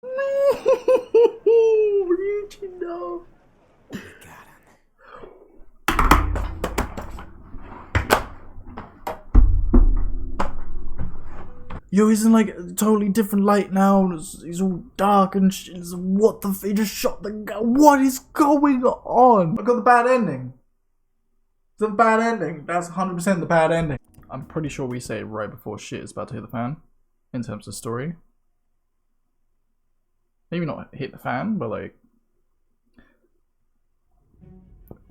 No. Yo, he's in like a totally different light now. He's all dark and shit. What the? He just shot the guy. What is going on? I got the bad ending. The bad ending. That's 100% the bad ending. I'm pretty sure we say it right before shit is about to hit the fan. In terms of story. Maybe not hit the fan, but like.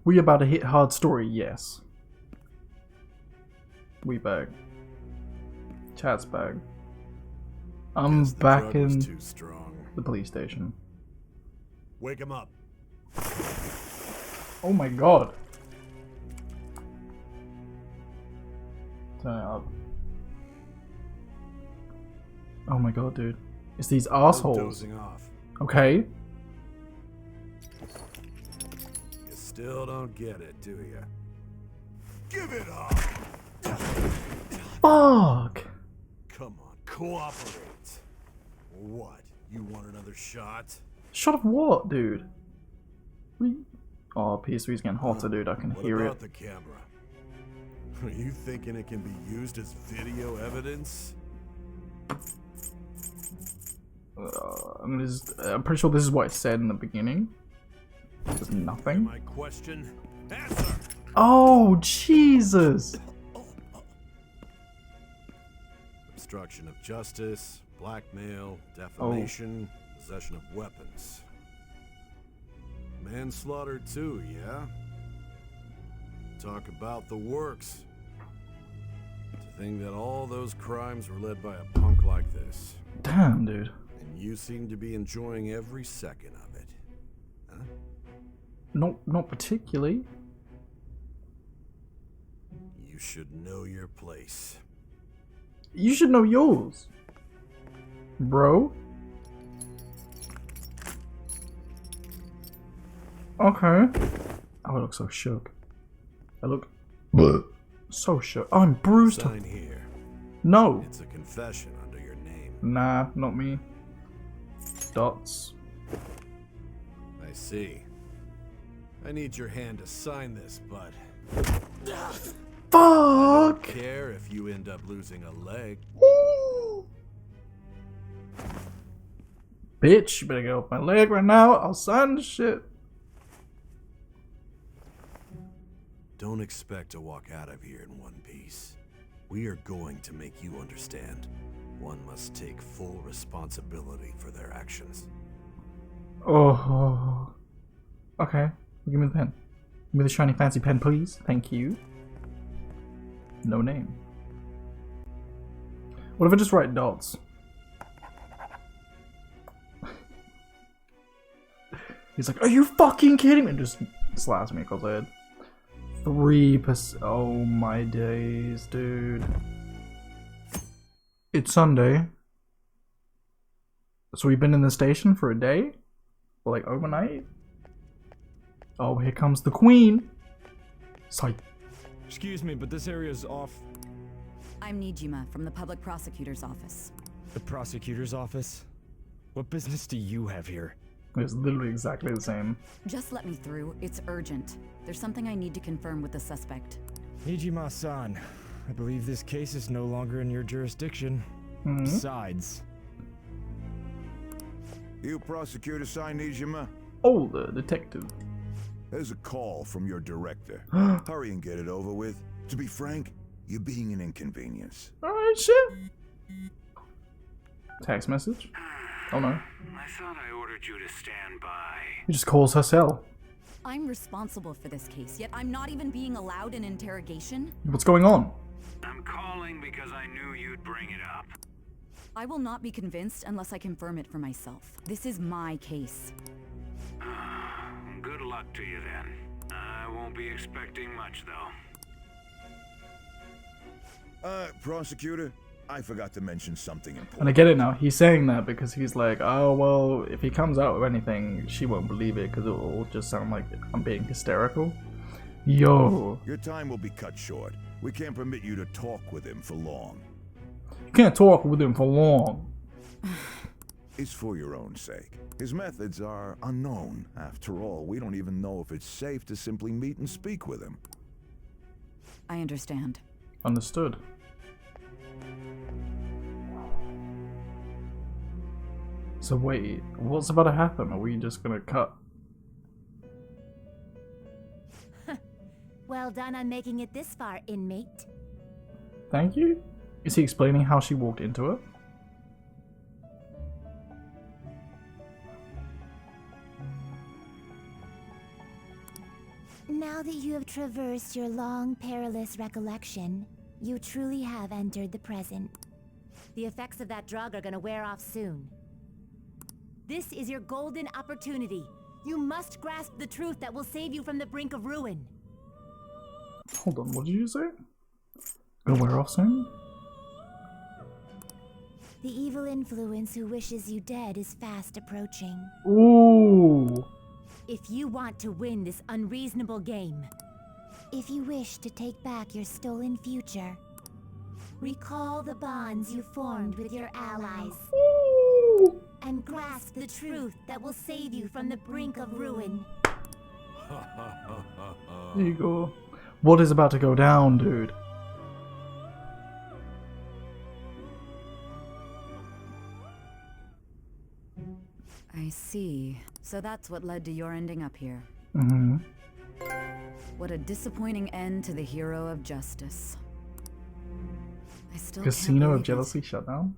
We about to hit hard story, yes. We back. Chat's back. I'm back in the police station. Wake him up. Oh my god. Turn it up. Oh my god, dude. It's these assholes. Dozing off. Okay. You still don't get it, do you? Give it up. Fuck. Come on, cooperate. What? You want another shot? Shot of what, dude? Oh, PS3's getting hotter, dude. I can hear What it. about the camera? Are you thinking it can be used as video evidence? I'm pretty sure this is what it said in the beginning. There's nothing. My question? Answer. Oh, Jesus. Obstruction of justice, blackmail, defamation, possession of weapons. Manslaughter too, yeah? Talk about the works. To think that all those crimes were led by a punk like this. Damn, dude. And you seem to be enjoying every second of it. Huh? Not particularly. You should know your place. You should know yours, bro. Okay. Oh, I look so shook. I look so shook. Oh, I'm bruised. Sign here. No. It's a confession under your name. Nah, not me. Dots. I see. I need your hand to sign this, bud. Fuck! Care if you end up losing a leg. Bitch, you better get off my leg right now. I'll sign the shit. Don't expect to walk out of here in one piece. We are going to make you understand. One must take full responsibility for their actions. Oh. Okay. Give me the pen. Give me the shiny fancy pen, please. Thank you. No name. What if I just write dots? He's like, are you fucking kidding me? And just slaps me across the head. 3%. Oh my days, dude. It's Sunday. So we've been in the station for a day? Or like overnight? Oh, here comes the queen. Psych. Excuse me, but this area's off. I'm Nijima from the public prosecutor's office. The prosecutor's office? What business do you have here? It's literally exactly the same. Just let me through. It's urgent. There's something I need to confirm with the suspect. Nijima-san, I believe this case is no longer in your jurisdiction. Besides... You prosecutor, Nijima? Oh, the detective. There's a call from your director. Hurry and get it over with. To be frank, you're being an inconvenience. Alright, shit. Text message? Oh no. I thought I ordered you to stand by. He just calls her cell. I'm responsible for this case, yet I'm not even being allowed an interrogation? What's going on? I'm calling because I knew you'd bring it up. I will not be convinced unless I confirm it for myself. This is my case. Good luck to you then. I won't be expecting much though. Prosecutor, I forgot to mention something important. And I get it now. He's saying that because he's like, oh, well, if he comes out with anything, she won't believe it because it will just sound like I'm being hysterical. Yo. Your time will be cut short. We can't permit you to talk with him for long. You can't talk with him for long. is for your own sake. His methods are unknown. After all, we don't even know if it's safe to simply meet and speak with him. I understand. Understood. So wait, what's about to happen? Are we just gonna cut? Well done on making it this far, inmate. Thank you? Is he explaining how she walked into it? Now that you have traversed your long, perilous recollection, you truly have entered the present. The effects of that drug are gonna wear off soon. This is your golden opportunity. You must grasp the truth that will save you from the brink of ruin. Hold on, what did you say? Gonna wear off soon? The evil influence who wishes you dead is fast approaching. Ooh. If you want to win this unreasonable game, if you wish to take back your stolen future, recall the bonds you formed with your allies. Ooh. And grasp the truth that will save you from the brink of ruin. There you go. What is about to go down, dude? I see. So that's what led to your ending up here. Mm-hmm. What a disappointing end to the hero of justice. I still Casino can't of believe it, Jealousy shut down?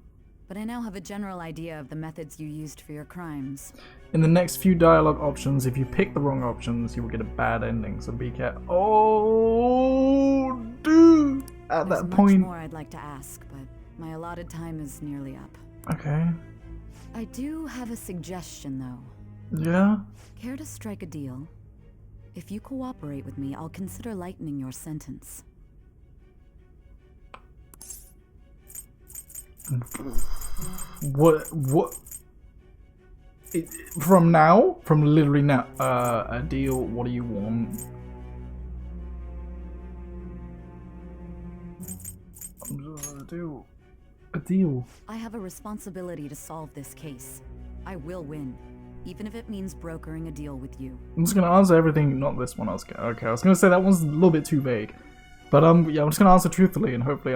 but I now have a general idea of the methods you used for your crimes. In the next few dialogue options, if you pick the wrong options, you will get a bad ending, so be careful. Oh, dude! At There's that much point... more I'd like to ask, but my allotted time is nearly up. Okay. I do have a suggestion, though. Yeah? Care to strike a deal? If you cooperate with me, I'll consider lightening your sentence. What? From now? From literally now? A deal, what do you want? A deal. I have a responsibility to solve this case. I will win, even if it means brokering a deal with you. I'm just gonna answer everything, not this one. Okay, I was gonna say that one's a little bit too vague. But yeah, I'm just gonna answer truthfully, and hopefully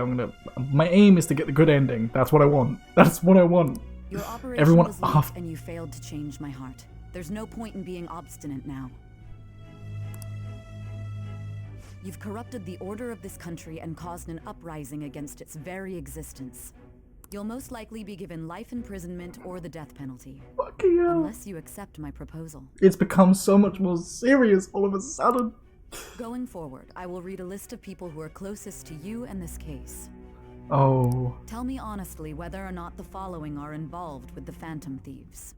my aim is to get the good ending. That's what I want. That's what I want. Your operation Everyone was late, off. and you failed to change my heart. There's no point in being obstinate now. You've corrupted the order of this country and caused an uprising against its very existence. You'll most likely be given life imprisonment or the death penalty. Fucking hell. Unless you accept my proposal. It's become so much more serious all of a sudden. Going forward, I will read a list of people who are closest to you and this case. Oh. Tell me honestly whether or not the following are involved with the Phantom Thieves.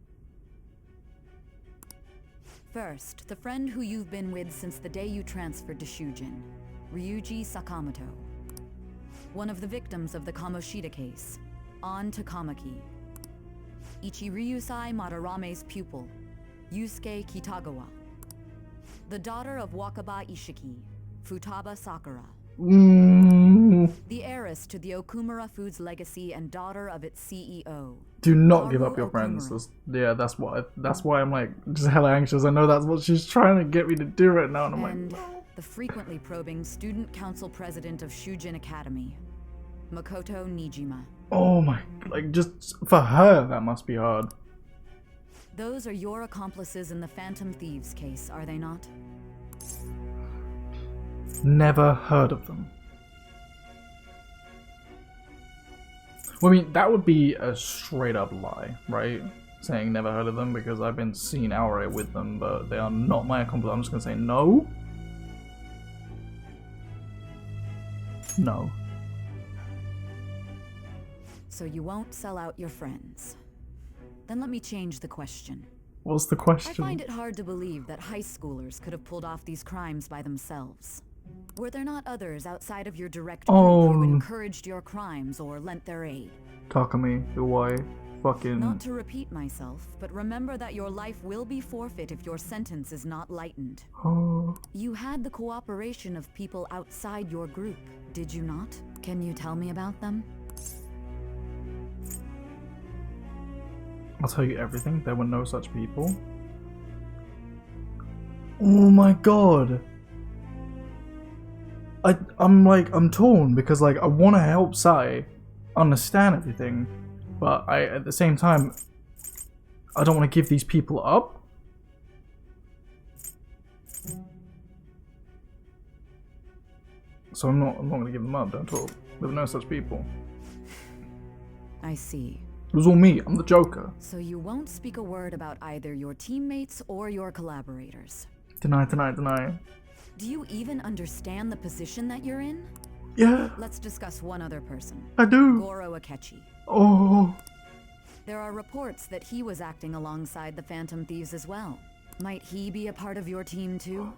First, the friend who you've been with since the day you transferred to Shujin, Ryuji Sakamoto. One of the victims of the Kamoshida case, An Takamaki. Ichiryusai Madarame's pupil, Yusuke Kitagawa. The daughter of Wakaba Ishiki, Futaba Sakura. The heiress to the Okumura Foods legacy and daughter of its CEO. Do not Haru give up your Okumura. friends. That's why I'm like just hella anxious. I know that's what she's trying to get me to do right now, and I'm And like, the frequently probing student council president of Shujin Academy, Makoto Nijima. oh my, like just for her that must be hard. Those are your accomplices in the Phantom Thieves case, are they not? Never heard of them. Well, I mean, that would be a straight up lie, right? Saying never heard of them, because I've been seen outright with them, but they are not my accomplices. I'm just gonna say no. No. So you won't sell out your friends. Then let me change the question. What's the I question? find it hard to believe that high schoolers could have pulled off these crimes by themselves. Were there not others outside of your direct group who encouraged your crimes or lent their aid? Takami, who I fucking... Not to repeat myself, but remember that your life will be forfeit if your sentence is not lightened. Oh. You had the cooperation of people outside your group, did you not? Can you tell me about them? I'll tell you everything. There were no such people. Oh my god. I'm torn because like I want to help Sai understand everything, but at the same time I don't want to give these people up. So I'm not going to give them up. Don't talk. There were no such people. I see. It was all me. I'm the Joker. So you won't speak a word about either your teammates or your collaborators. Deny, deny, deny. Do you even understand the position that you're in? Yeah. Let's discuss one other person. I do. Goro Akechi. Oh. There are reports that he was acting alongside the Phantom Thieves as well. Might he be a part of your team too?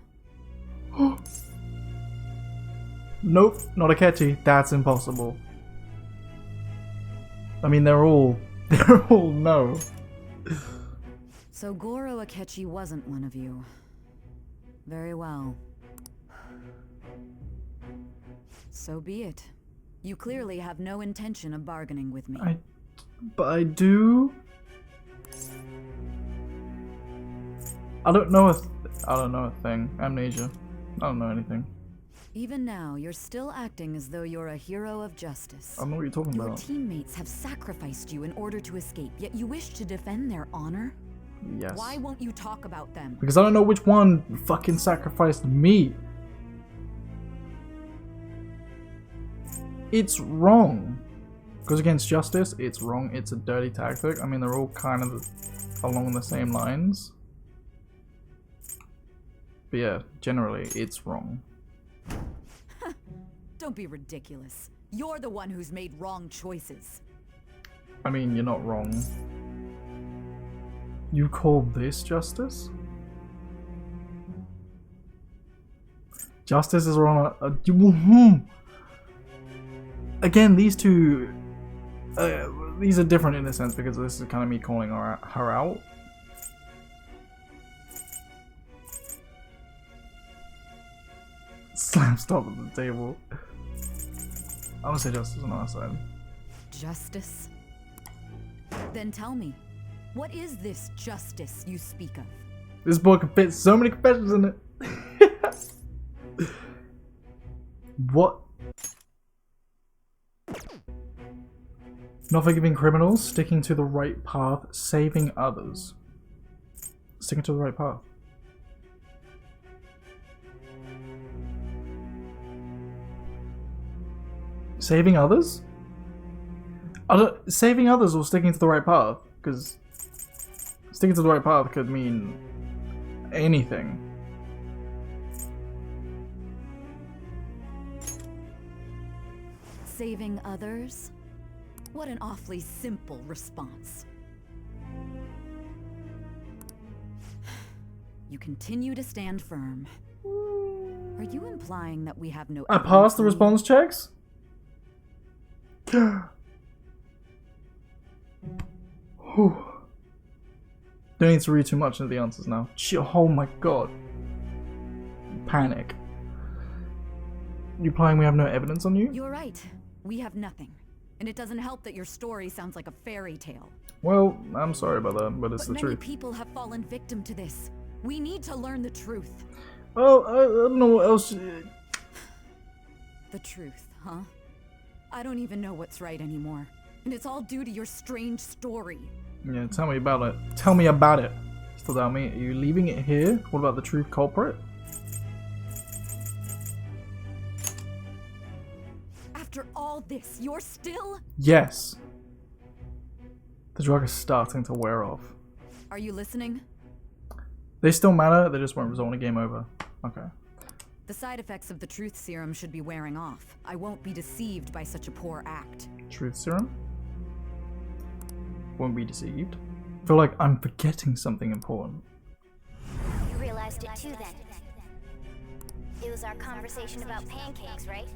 Nope, not Akechi. That's impossible. I mean, they're all no. So Goro Akechi wasn't one of you. Very well. So be it. You clearly have no intention of bargaining with me. But I do. I don't know a thing. Amnesia. I don't know anything. Even now, you're still acting as though you're a hero of justice. I don't know what you're talking Your about. teammates have sacrificed you in order to escape, yet you wish to defend their honor? Yes. Why won't you talk about them? Because I don't know which one fucking sacrificed me. It's wrong. Goes against justice, it's wrong. It's a dirty tactic. I mean, they're all kind of along the same lines. But yeah, generally, it's wrong. Don't be ridiculous. You're the one who's made wrong choices. I mean, you're not wrong. You call this justice? Justice is wrong. Again, these two... these are different in a sense because this is kind of me calling her out. Slam stop at the table. I'm gonna say justice on our side. Justice? Then tell me, what is this justice you speak of? This book fits so many confessions in it. What? Not forgiving criminals, sticking to the right path, saving others. Sticking to the right path. Saving others? Saving others or sticking to the right path? Because sticking to the right path could mean anything. Saving others? What an awfully simple response. You continue to stand firm. Are you implying that we have no I passed the evidence on response checks? Whew. Don't need to read too much into the answers now. Oh my god. Panic. You implying we have no evidence on you? You're right. We have nothing. And it doesn't help that your story sounds like a fairy tale. Well, I'm sorry about that, but it's the many truth. people have fallen victim to this. We need to learn the truth. Oh, I don't know what else. The truth, huh? I don't even know what's right anymore. And it's all due to your strange story. Yeah, tell me about it. Tell me about it. Still doubt me. Are you leaving it here? What about the true culprit? After all this, you're still? Yes. The drug is starting to wear off. Are you listening? They still matter, they just won't result in a game over. Okay. The side effects of the truth serum should be wearing off. I won't be deceived by such a poor act. Truth serum? Won't be deceived. I feel like I'm forgetting something important. You realized it too then. It was our conversation about pancakes, right?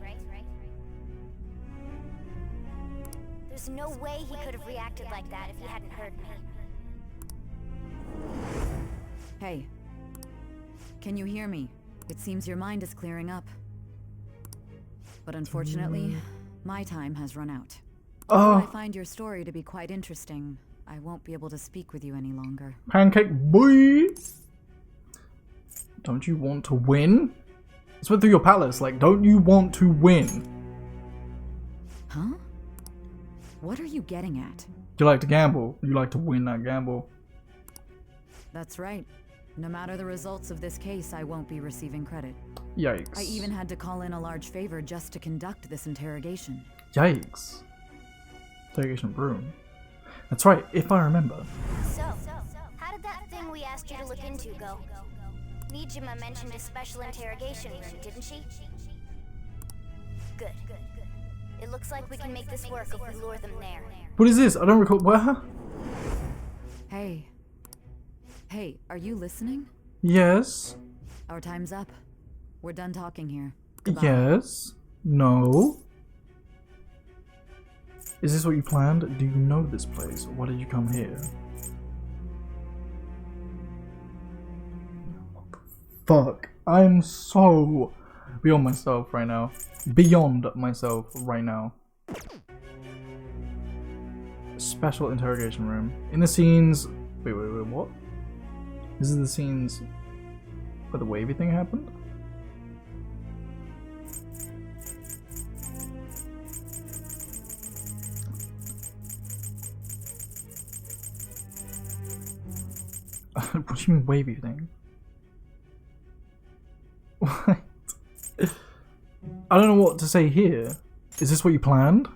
There's no way he could have reacted like that if he hadn't heard me. Hey. Can you hear me? It seems your mind is clearing up. But unfortunately, my time has run out. Oh. I find your story to be quite interesting. I won't be able to speak with you any longer. Pancake boy! Don't you want to win? It's went through your palace, like, don't you want to win? Huh? What are you getting at? You like to gamble. You like to win that gamble. That's right. No matter the results of this case, I won't be receiving credit. Yikes. I even had to call in a large favor just to conduct this interrogation. Yikes. Interrogation room. That's right, if I remember. So, how did that thing we asked you to look into go? Nijima mentioned a special interrogation room, didn't she? Good. It looks like we can make this work if we lure them there. What is this? I don't recall. Where? Hey. Hey, are you listening? Yes. Our time's up. We're done talking here. Goodbye. Yes. No. Is this what you planned? Do you know this place? Why did you come here? Fuck. I'm so beyond myself right now. Beyond myself right now. Special interrogation room. In the scenes... Wait, what? This is the scenes where the wavy thing happened? What do you mean wavy thing? What? I don't know what to say here. Is this what you planned?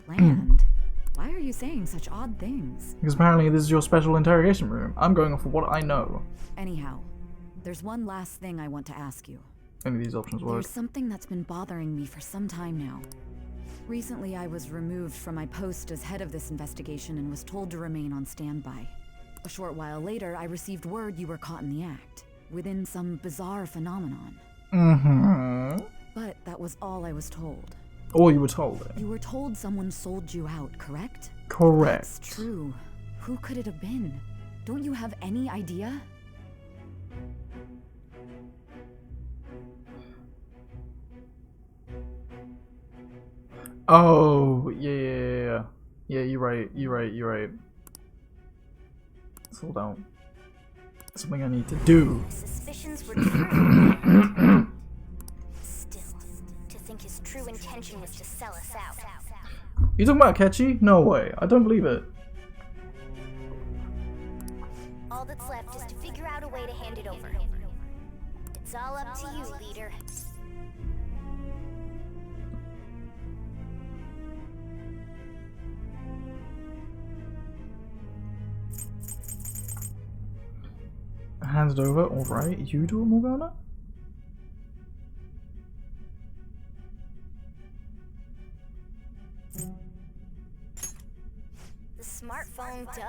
Planned? Why are you saying such odd things? Because apparently this is your special interrogation room. I'm going off of what I know. Anyhow, there's one last thing I want to ask you. Any of these options work. There's something that's been bothering me for some time now. Recently, I was removed from my post as head of this investigation and was told to remain on standby. A short while later, I received word you were caught in the act, within some bizarre phenomenon. Mm-hmm. But that was all I was told. All you were told it. You were told someone sold you out, correct? Correct. That's true. Who could it have been? Don't you have any idea? Oh, yeah. Yeah, you're right. Slow down. Something I need to do. Suspicions were true. Still, to think his true intention was to sell us out. You talking about Akechi? No way. I don't believe it. All that's left is to figure out a way to hand it over. It's all up to you, leader. Hands it over. Alright. You do it, Morgana? The smartphone, duh.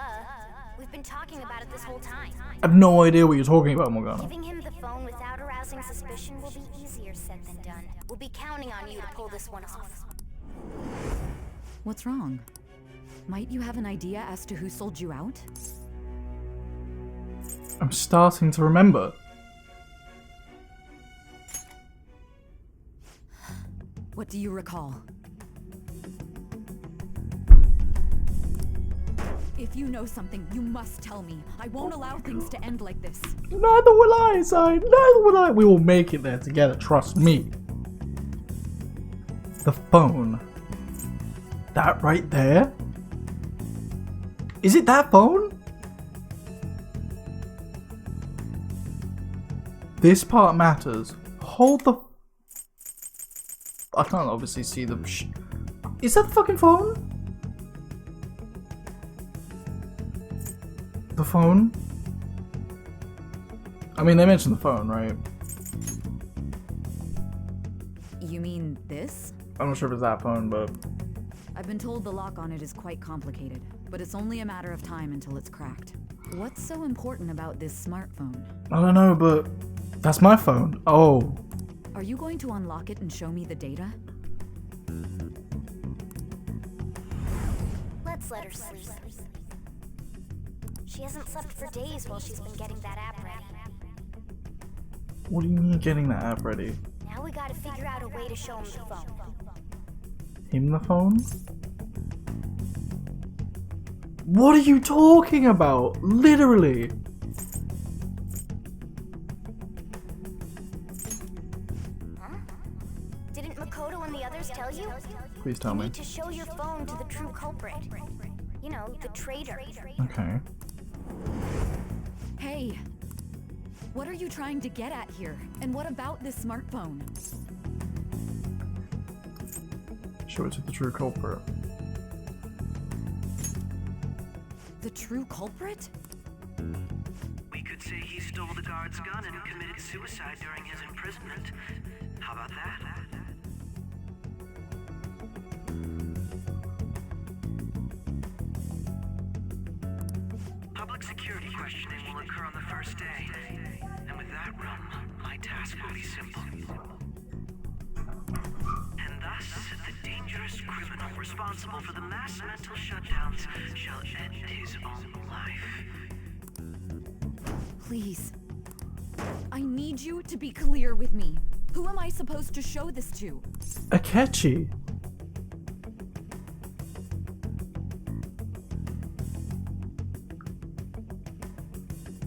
We've been talking about it this whole time. I have no idea what you're talking about, Morgana. Giving him the phone without arousing suspicion will be easier said than done. We'll be counting on you to pull this one off. What's wrong? Might you have an idea as to who sold you out? I'm starting to remember. What do you recall? If you know something, you must tell me. I won't allow things to end like this. Neither will I, Side. Neither will I. We will make it there together. Trust me. The phone. That right there? Is it that phone? This part matters. Hold the... I can't obviously see the... Is that the fucking phone? The phone? I mean, they mentioned the phone, right? You mean this? I'm not sure if it's that phone, but... I've been told the lock on it is quite complicated, but it's only a matter of time until it's cracked. What's so important about this smartphone? I don't know, but... That's my phone. Oh. Are you going to unlock it and show me the data? Let's let her sleep. She hasn't slept for days while she's been getting that app ready. What do you mean getting that app ready? Now we gotta figure out a way to show him the phone. Him the phone? What are you talking about? Literally. Huh? Didn't Makoto and the others tell you? Please tell You me. need to show your phone to the true culprit. You know, the traitor. Okay. Hey, what are you trying to get at here? And what about this smartphone? Show it to the true culprit. The true culprit? We could say he stole the guard's gun and committed suicide during his imprisonment. How about that? Public security questioning will occur on the first day. And with that realm, my task will be simple. And thus, the dangerous criminal responsible for the mass mental shutdowns shall end his own life. Please. I need you to be clear with me. Who am I supposed to show this to? Akechi.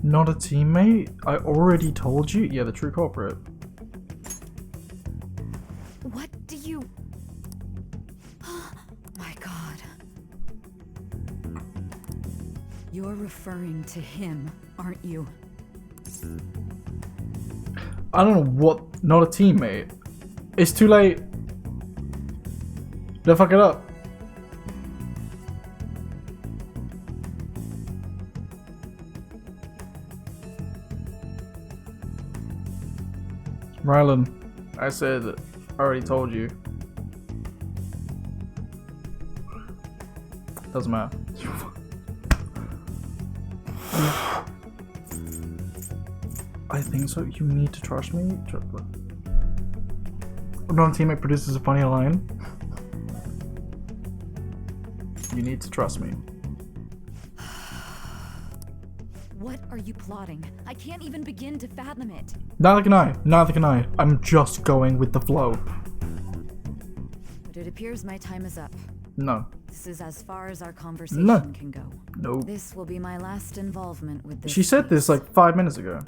Not a teammate? I already told you? Yeah, the true culprit. What do you... My God. You're referring to him, aren't you? I don't know what. Not a teammate. It's too late. Don't fuck it up. Rylan, I said, I already told you. Doesn't matter. I think so. You need to trust me. Not a teammate produces a funny line. You need to trust me. What are you plotting? I can't even begin to fathom it. Neither can I. Neither can I. I'm just going with the flow. But it appears my time is up. No. This is as far as our conversation can go. Nope. This will be my last involvement with this She said case. this like 5 minutes ago.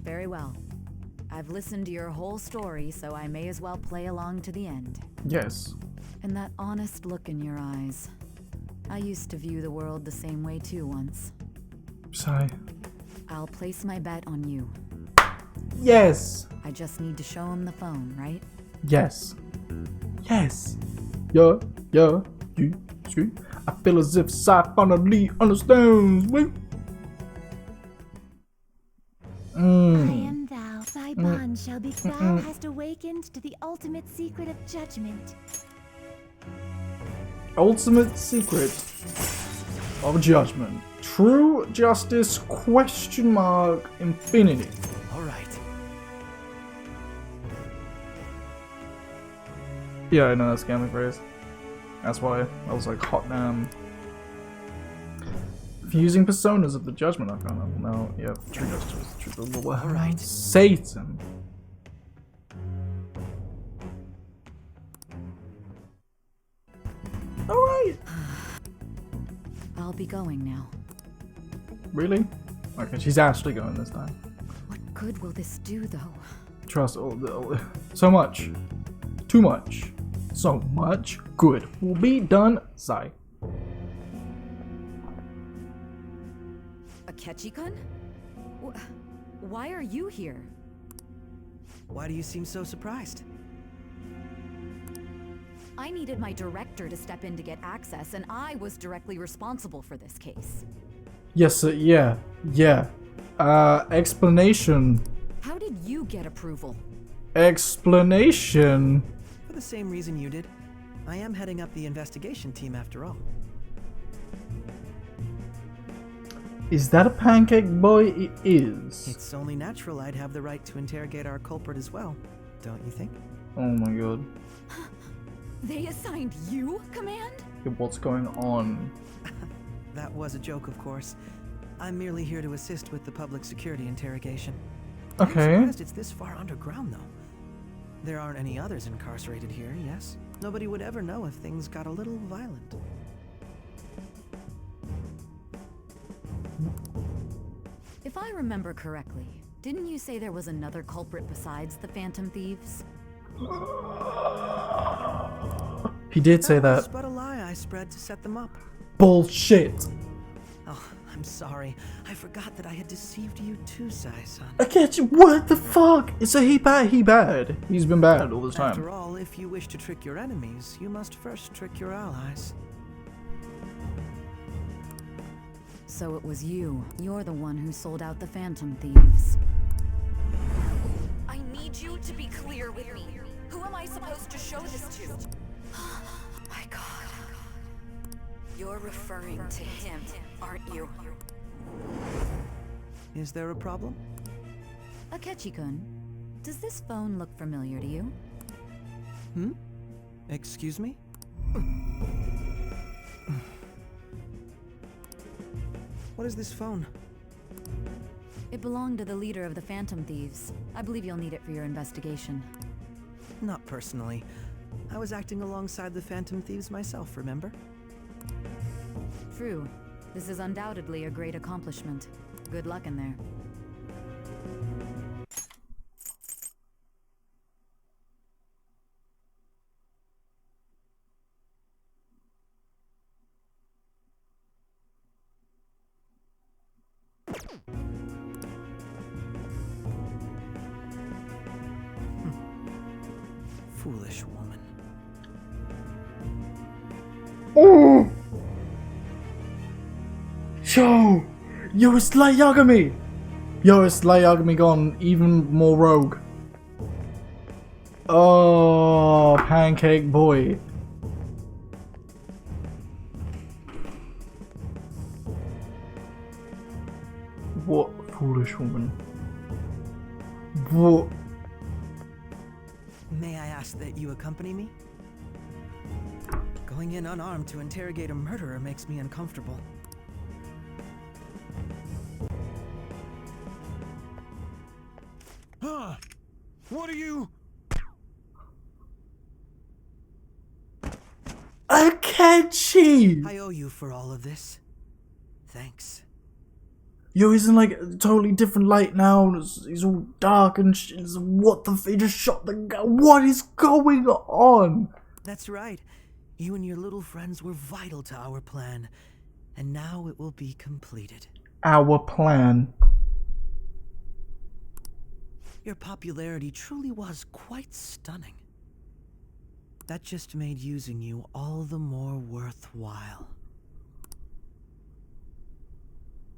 Very well. I've listened to your whole story, so I may as well play along to the end. Yes. And that honest look in your eyes. I used to view the world the same way too once. Sigh. I'll place my bet on you. Yes. I just need to show him the phone, right? Yes. Yes. Yeah. Yeah. You. I feel as if Sai finally understands me. I am thou. Thy bond shall be. Thou hast awakened to the ultimate secret of judgment. Ultimate secret of judgment. True justice ? Infinity. All right. Yeah, I know that's a gambling phrase. That's why I was like, hot damn. Fusing personas of the judgment arcana. No, yeah, true justice. True. All right. Satan. Alright. I'll be going now. Really? Okay, she's actually going this time. What good will this do, though? Trust so much. Too much. So much good will be done, Sai. Akechi-kun? Why are you here? Why do you seem so surprised? I needed my director to step in to get access, and I was directly responsible for this case. Yes, yeah. Explanation. How did you get approval? Explanation. For the same reason you did. I am heading up the investigation team after all. Is that a pancake boy? It is. It's only natural I'd have the right to interrogate our culprit as well, don't you think? Oh my god. They assigned you command? What's going on? That was a joke, of course. I'm merely here to assist with the public security interrogation. Okay. I'm surprised it's this far underground, though. There aren't any others incarcerated here, yes? Nobody would ever know if things got a little violent. If I remember correctly, didn't you say there was another culprit besides the Phantom Thieves? He did say That was that. but a lie I spread to set them up. Bullshit. Oh, I'm sorry. I forgot that I had deceived you too, Sai-san. Akechi, what the fuck? So he bad, He's been bad all this time. After all, if you wish to trick your enemies, you must first trick your allies. So it was you. You're the one who sold out the Phantom Thieves. I need you to be clear with me. Who am I supposed to show this to? My God. You're referring to him, aren't you? Is there a problem? Akechi-kun, does this phone look familiar to you? Excuse me? What is this phone? It belonged to the leader of the Phantom Thieves. I believe you'll need it for your investigation. Not personally. I was acting alongside the Phantom Thieves myself, remember? True. This is undoubtedly a great accomplishment. Good luck in there. Foolish woman. Oh! Yo, it's Light Yagami! Yo, it's Light Yagami gone even more rogue. Oh, Pancake Boy. What foolish woman? What? May I ask that you accompany me? Going in unarmed to interrogate a murderer makes me uncomfortable. Huh? What are you? Akechi! I owe you for all of this. Thanks. Yo, he's in like a totally different light now. He's all dark and what the he just shot the guy. What is going on? That's right. You and your little friends were vital to our plan. And now it will be completed. Our plan. Your popularity truly was quite stunning. That just made using you all the more worthwhile.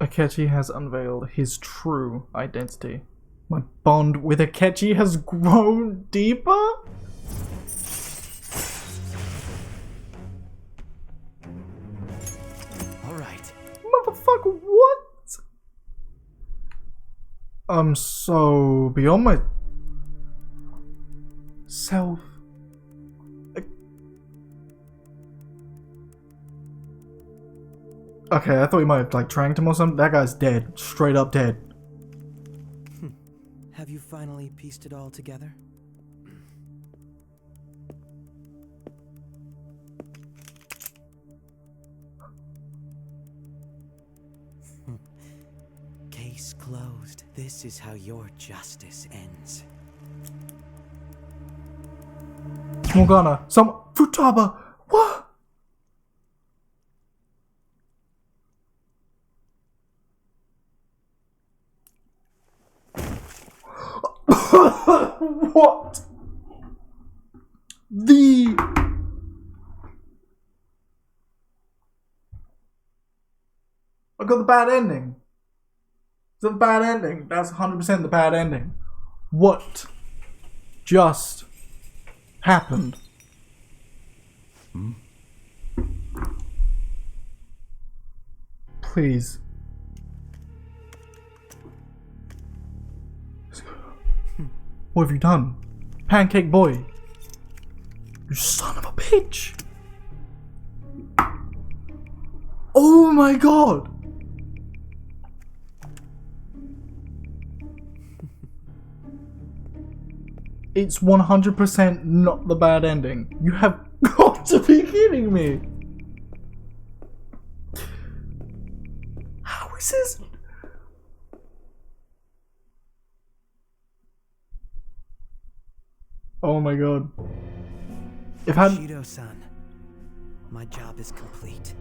Akechi has unveiled his true identity. My bond with Akechi has grown deeper? Alright. Motherfucker, what? I'm so beyond my self. Okay, I thought he might have like tranked him or something. That guy's dead. Straight up dead. Have you finally pieced it all together? Case closed. This is how your justice ends. Morgana, some Futaba. What? What? I got the bad ending. It's the bad ending. That's 100% the bad ending. What just happened? Please. What have you done? Pancake Boy. You son of a bitch. Oh my god. It's 100% not the bad ending. You have got to be kidding me. How is this? Oh my god. If I Shido-san, my job is complete.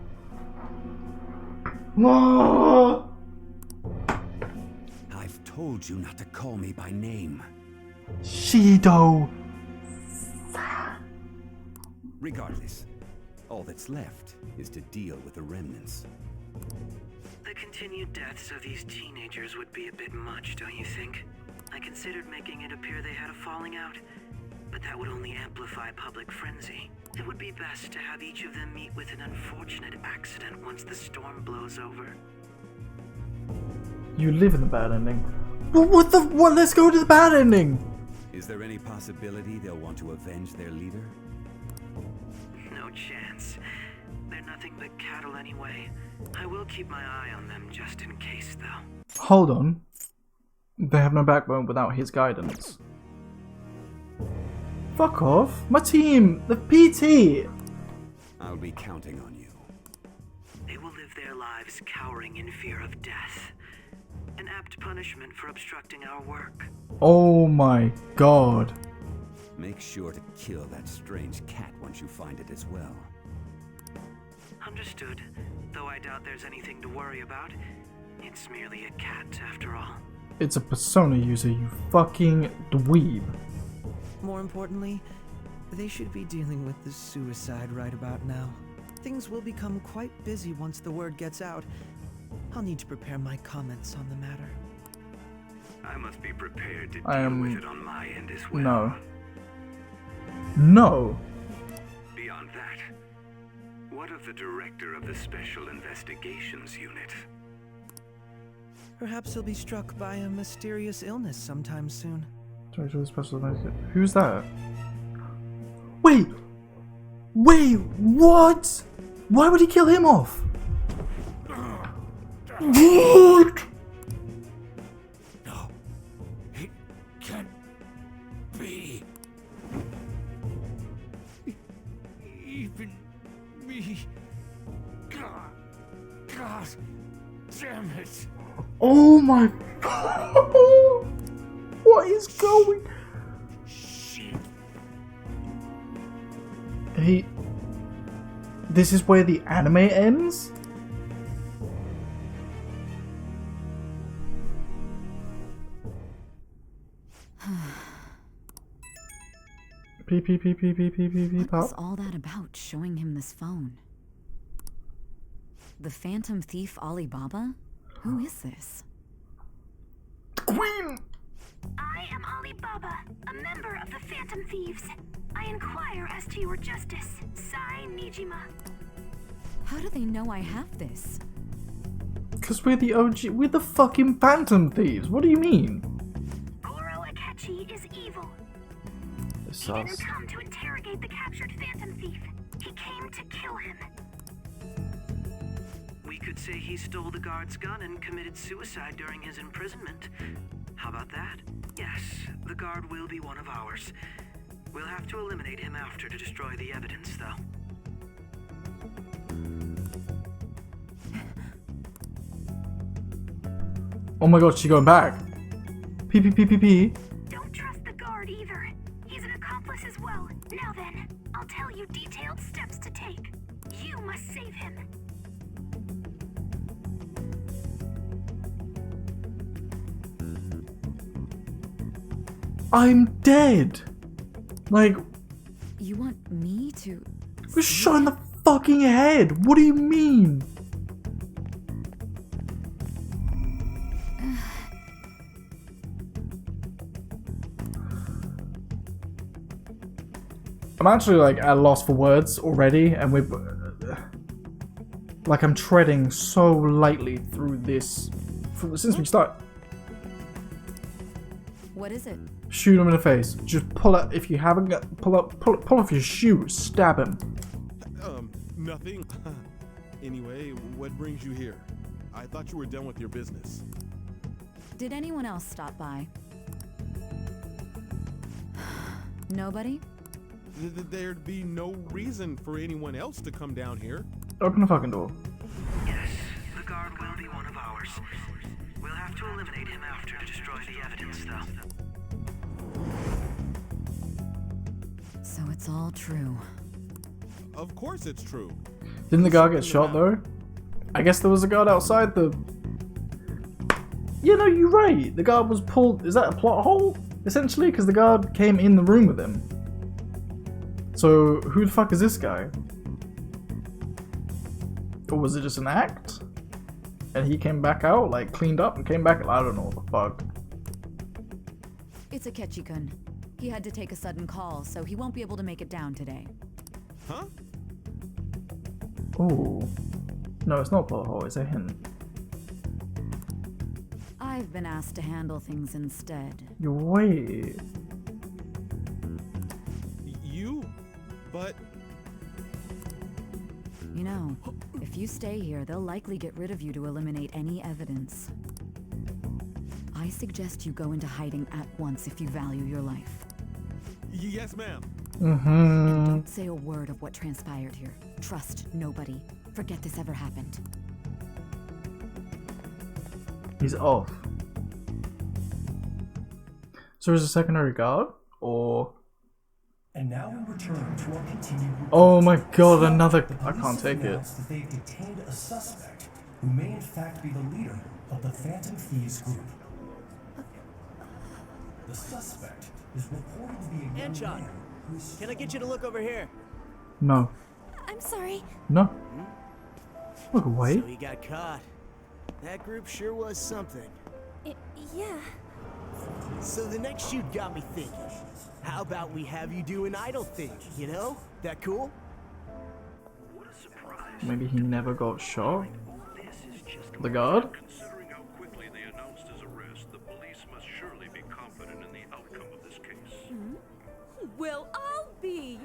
No! I've told you not to call me by name. Shido! Regardless, all that's left is to deal with the remnants. The continued deaths of these teenagers would be a bit much, don't you think? I considered making it appear they had a falling out, but that would only amplify public frenzy. It would be best to have each of them meet with an unfortunate accident once the storm blows over. You live in the bad ending. Well, what the? What? Let's go to the bad ending! Is there any possibility they'll want to avenge their leader? No chance. They're nothing but cattle anyway. I will keep my eye on them just in case, though. Hold on. They have no backbone without his guidance. Fuck off. My team! The PT! I'll be counting on you. They will live their lives cowering in fear of death. An apt punishment for obstructing our work. Oh my god. Make sure to kill that strange cat once you find it as well. Understood. Though I doubt there's anything to worry about. It's merely a cat, after all. It's a persona user, you fucking dweeb. More importantly, they should be dealing with the suicide right about now. Things will become quite busy once the word gets out. I'll need to prepare my comments on the matter. I must be prepared to deal with it on my end as well. No. No. Beyond that, what of the director of the Special Investigations Unit? Perhaps he'll be struck by a mysterious illness sometime soon. Who's that? Wait! Wait, what? Why would he kill him off? What? No, it can't be. Even me. God damn it. Oh my. What is going? This is where the anime ends? What's all that about, showing him this phone? The Phantom Thief Alibaba? Who is this? Queen! I am Alibaba, a member of the Phantom Thieves. I inquire as to your justice, Sai Nijima. How do they know I have this? Because we're the OG, we're the fucking Phantom Thieves. What do you mean? Goro Akechi is evil. This He didn't come to interrogate the captured Phantom Thief. He came to kill him. We could say he stole the guard's gun and committed suicide during his imprisonment. How about that? Yes, the guard will be one of ours. We'll have to eliminate him after to destroy the evidence, though. Oh my god, she's going back. P. Don't trust the guard either. He's an accomplice as well. Now then, I'll tell you detailed steps to take. You must save him. I'm dead. Like, You want me to... we're shot in the fucking head. What do you mean? I'm actually like at a loss for words already, and we're like I'm treading so lightly through this since we start. What is it? Shoot him in the face. Just pull up if you haven't got pull off your shoe. Stab him. Nothing. Anyway, what brings you here? I thought you were done with your business. Did anyone else stop by? Nobody? There'd be no reason for anyone else to come down here. Open the fucking door. Yes, the guard will be one of ours. We'll have to eliminate him after to destroy the evidence, though. So it's all true. Of course it's true. Didn't the guard get shot though? I guess there was a guard outside the... Yeah, no, you're right. The guard was pulled... Is that a plot hole? Essentially, because the guard came in the room with him. So, who the fuck is this guy? Or was it just an act? And he came back out, like, cleaned up and came back... I don't know what the fuck. It's Akechi-kun. He had to take a sudden call, so he won't be able to make it down today. Huh? Oh. No, it's not a plot hole, it's a hint. I've been asked to handle things instead. Wait. You? But... You know, if you stay here, they'll likely get rid of you to eliminate any evidence. I suggest you go into hiding at once if you value your life. Yes, ma'am. Don't say a word of what transpired here. Trust nobody. Forget this ever happened. He's off. So is a secondary guard? Or... And now we return to our continued report. Oh my god, another... I can't take it. That they've detained a suspect who may in fact be the leader of the Phantom Thieves group. The suspect is reported to be a young man who is... Can I get you to look over here? No. I'm sorry. No. Look away. So he got caught. That group sure was something. Yeah. So the next shoot got me thinking. How about we have you do an idle thing, you know? That cool? Maybe he never got shot? The guard? Considering how quickly they announced his arrest, the police must surely be confident in the outcome of this case. Well, I'll be.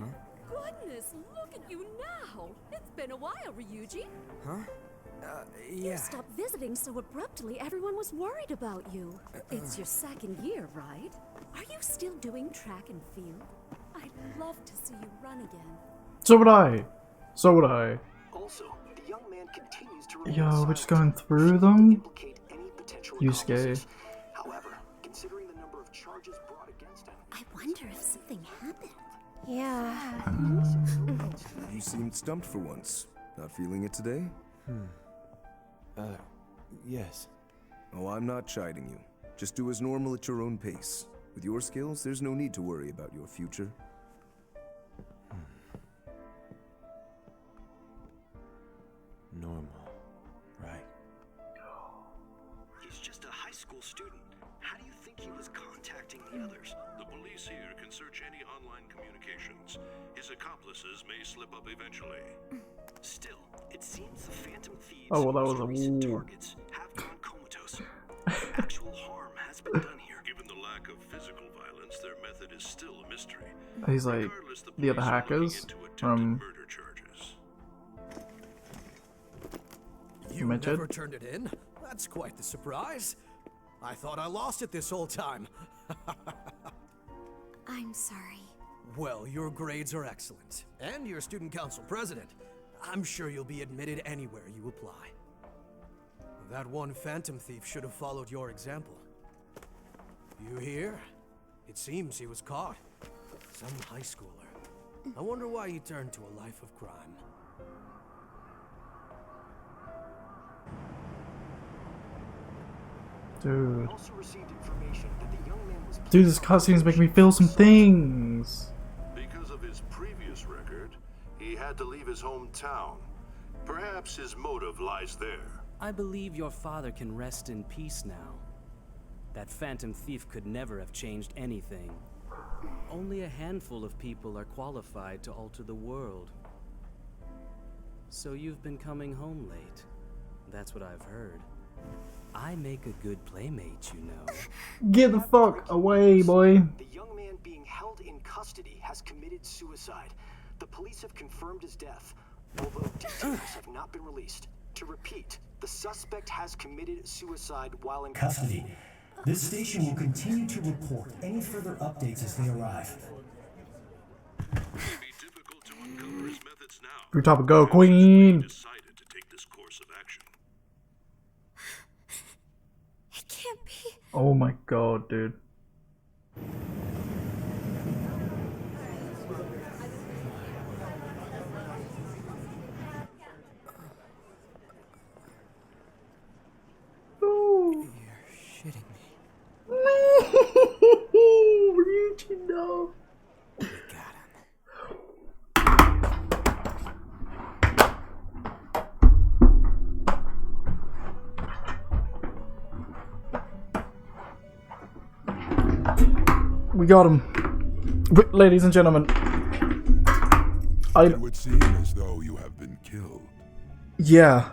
Goodness, look at you now. It's been a while, Ryuji. Huh? You Yeah. stopped visiting so abruptly, everyone was worried about you. It's your second year, right? Are you still doing track and field? I'd love to see you run again. So would I. So would I. Also, the young man continues to Yo, we're just going through them? Yusuke. However, considering the number of charges brought against him, I wonder if something happened. Yeah. You seemed stumped for once. Not feeling it today? Yes. Oh, I'm not chiding you. Just do as normal at your own pace. With your skills, there's no need to worry about your future. Normal. Right. he's just a high school student. How do you think he was contacting the others? The police here can search any online communications. His accomplices may slip up eventually. Still, it seems the Phantom Thieves' Oh, well, that was most a recent woo. targets have gone comatose. Actual harm has been done here. Given the lack of physical violence, their method is still a mystery. He's like the other hackers from... You Mentioned? never turned it in? That's quite the surprise. I thought I lost it this whole time. I'm sorry. Well, your grades are excellent. And you're student council president. I'm sure you'll be admitted anywhere you apply. That one phantom thief should have followed your example. You hear? It seems he was caught. Some high schooler. I wonder why he turned to a life of crime. Dude. Also received information that the young man was Dude, this cutscene's making me feel some things. Because of his previous record, he had to leave his hometown. Perhaps his motive lies there. I believe your father can rest in peace now. That phantom thief could never have changed anything. Only a handful of people are qualified to alter the world. So you've been coming home late. That's what I've heard. I make a good playmate, you know. Get the fuck away, boy. The young man being held in custody has committed suicide. The police have confirmed his death, although details have not been released. To repeat, the suspect has committed suicide while in Custody. This station will continue to report any further updates as they arrive. Good top of go, queen. Decided to take this course of action. It can't be. Oh my god, dude. We got him. Ladies and gentlemen. It would seem as though you have been killed. Yeah.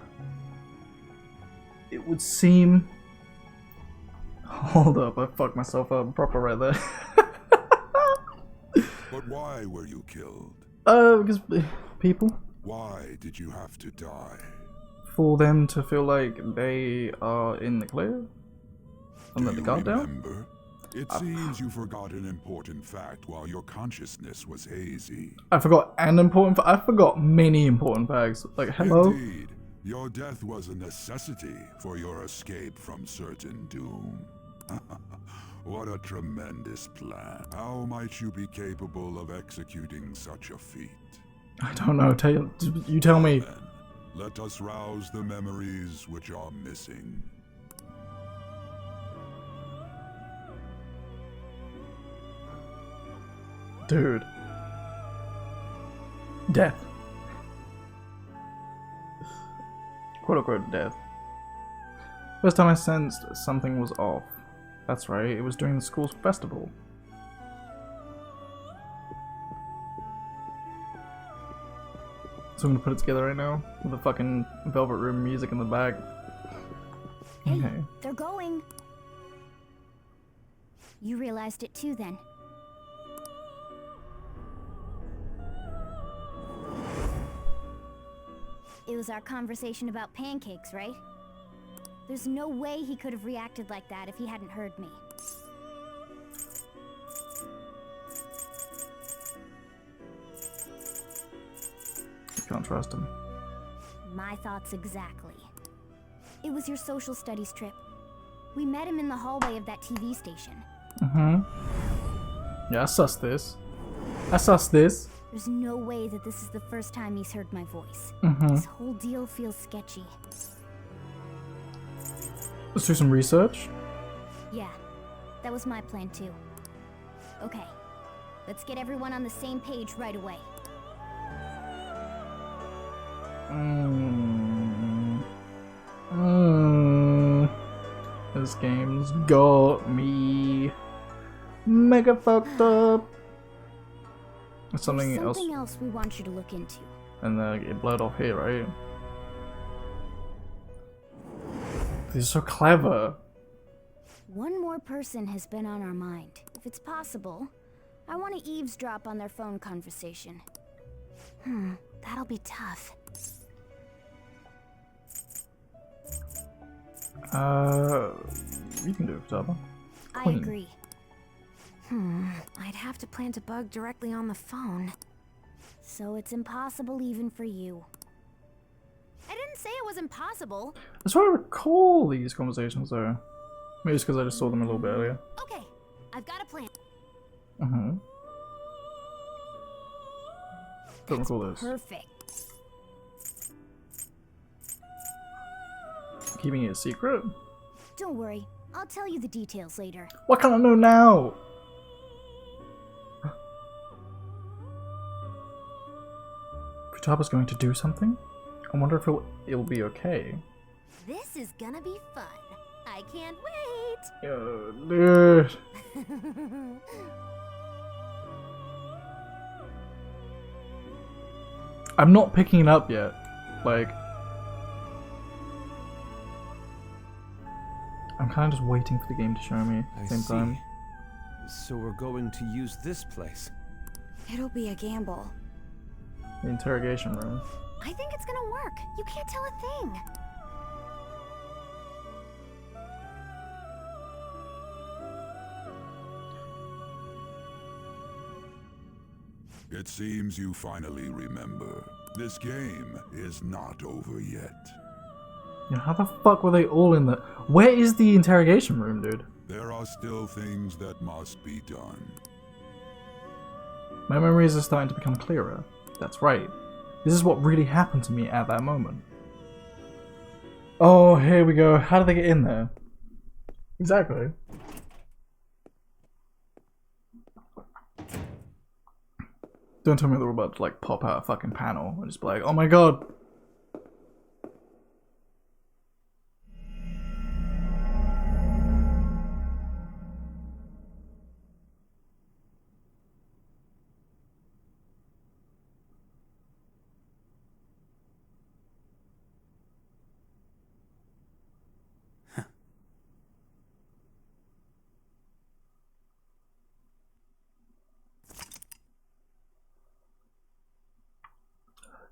It would seem... Hold up, I fucked myself up proper right there. But why were you killed? Because people. Why did you have to die? For them to feel like they are in the clear? And let the guard down? It seems you forgot an important fact while your consciousness was hazy. I forgot an important I forgot many important facts. Like, hello? Indeed, your death was a necessity for your escape from certain doom. What a tremendous plan. How might you be capable of executing such a feat? I don't know. You tell me. Then, let us rouse the memories which are missing. Dude. Death. Quote unquote death. First time I sensed something was off. That's right, it was during the school's festival. So I'm gonna put it together right now with the fucking Velvet Room music in the back. Hey, Okay. they're going. You realized it too then. It was our conversation about pancakes, right? There's no way he could have reacted like that if he hadn't heard me. You can't trust him. My thoughts exactly. It was your social studies trip. We met him in the hallway of that TV station. Yeah, I sussed this. I sussed this. There's no way that this is the first time he's heard my voice. Mhm. This whole deal feels sketchy. Let's do some research. Yeah, that was my plan too. Okay, let's get everyone on the same page right away. This game's got me mega fucked up. Something else we want you to look into. And then get blood off here, right? These are so clever. One more person has been on our mind. If it's possible, I want to eavesdrop on their phone conversation. That'll be tough. You can do it, Zaba. I agree. I'd have to plant a bug directly on the phone. So it's impossible even for you. I didn't say it was impossible. That's why I recall these conversations though. Maybe it's because I just saw them a little bit earlier. Okay, I've got a plan. Don't recall this. Perfect. Keeping it a secret? Don't worry, I'll tell you the details later. Why can't I know now? Futaba's going to do something? I wonder if it'll be okay. This is gonna be fun. I can't wait. Dude. I'm not picking it up yet. Like, I'm kind of just waiting for the game to show me at the same time. So we're going to use this place. It'll be a gamble. The interrogation room. I think it's gonna work. You can't tell a thing. It seems you finally remember. This game is not over yet. Yeah, how the fuck were they all in the... Where is the interrogation room, dude? There are still things that must be done. My memories are starting to become clearer. That's right. This is what really happened to me at that moment. Oh, here we go. How did they get in there? Exactly. Don't tell me they're about to like pop out a fucking panel and just be like, oh my god.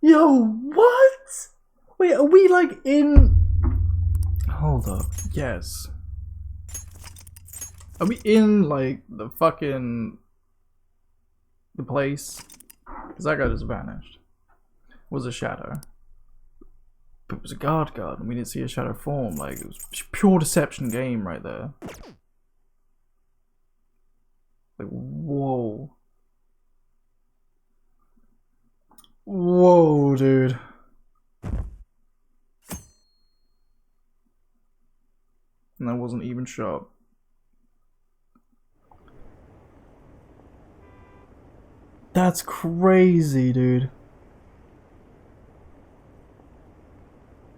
Yo, what? Wait, are we like in... Hold up. Yes. Are we in like the fucking... the place? Because that guy just vanished. It was a shadow. But it was a guard and we didn't see a shadow form. Like, it was pure deception game right there. Like, whoa. Whoa, dude. And that wasn't even sharp. That's crazy, dude.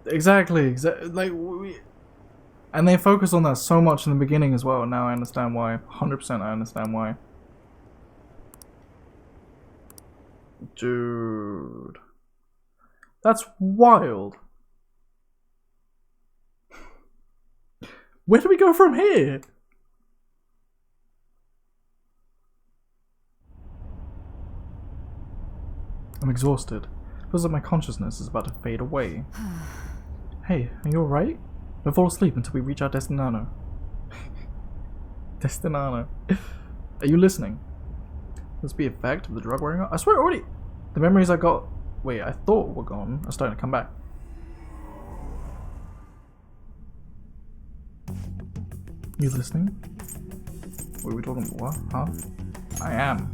Exactly. Like, and they focus on that so much in the beginning as well. Now I understand why. 100% I understand why. Dude. That's wild. Where do we go from here? I'm exhausted. Feels like my consciousness is about to fade away. Hey, are you alright? Don't fall asleep until we reach our destinano. Destinano. Are you listening? Must be effect of the drug wearing off. I swear already. The memories I got, wait, I thought were gone, are starting to come back. You listening? What are we talking about? What? Huh? I am.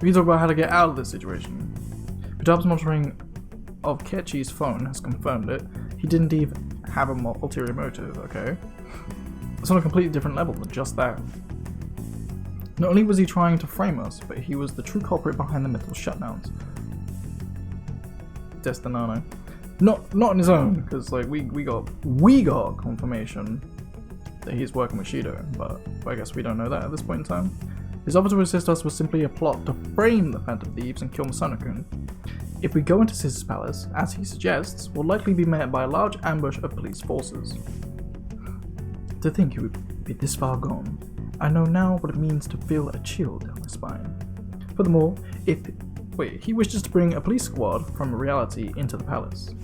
We can talk about how to get out of this situation. Futaba's monitoring of Akechi's phone has confirmed it. He didn't even have an ulterior motive, okay? It's on a completely different level than just that. Not only was he trying to frame us, but he was the true culprit behind the mental shutdowns. Destinano. Not on his own, because like we got confirmation that he's working with Shido, but I guess we don't know that at this point in time. His offer to assist us was simply a plot to frame the Phantom Thieves and kill Masano-kun. If we go into Scissors Palace, as he suggests, we'll likely be met by a large ambush of police forces. To think he would be this far gone, I know now what it means to feel a chill down my spine. Furthermore, he wishes to bring a police squad from reality into the palace.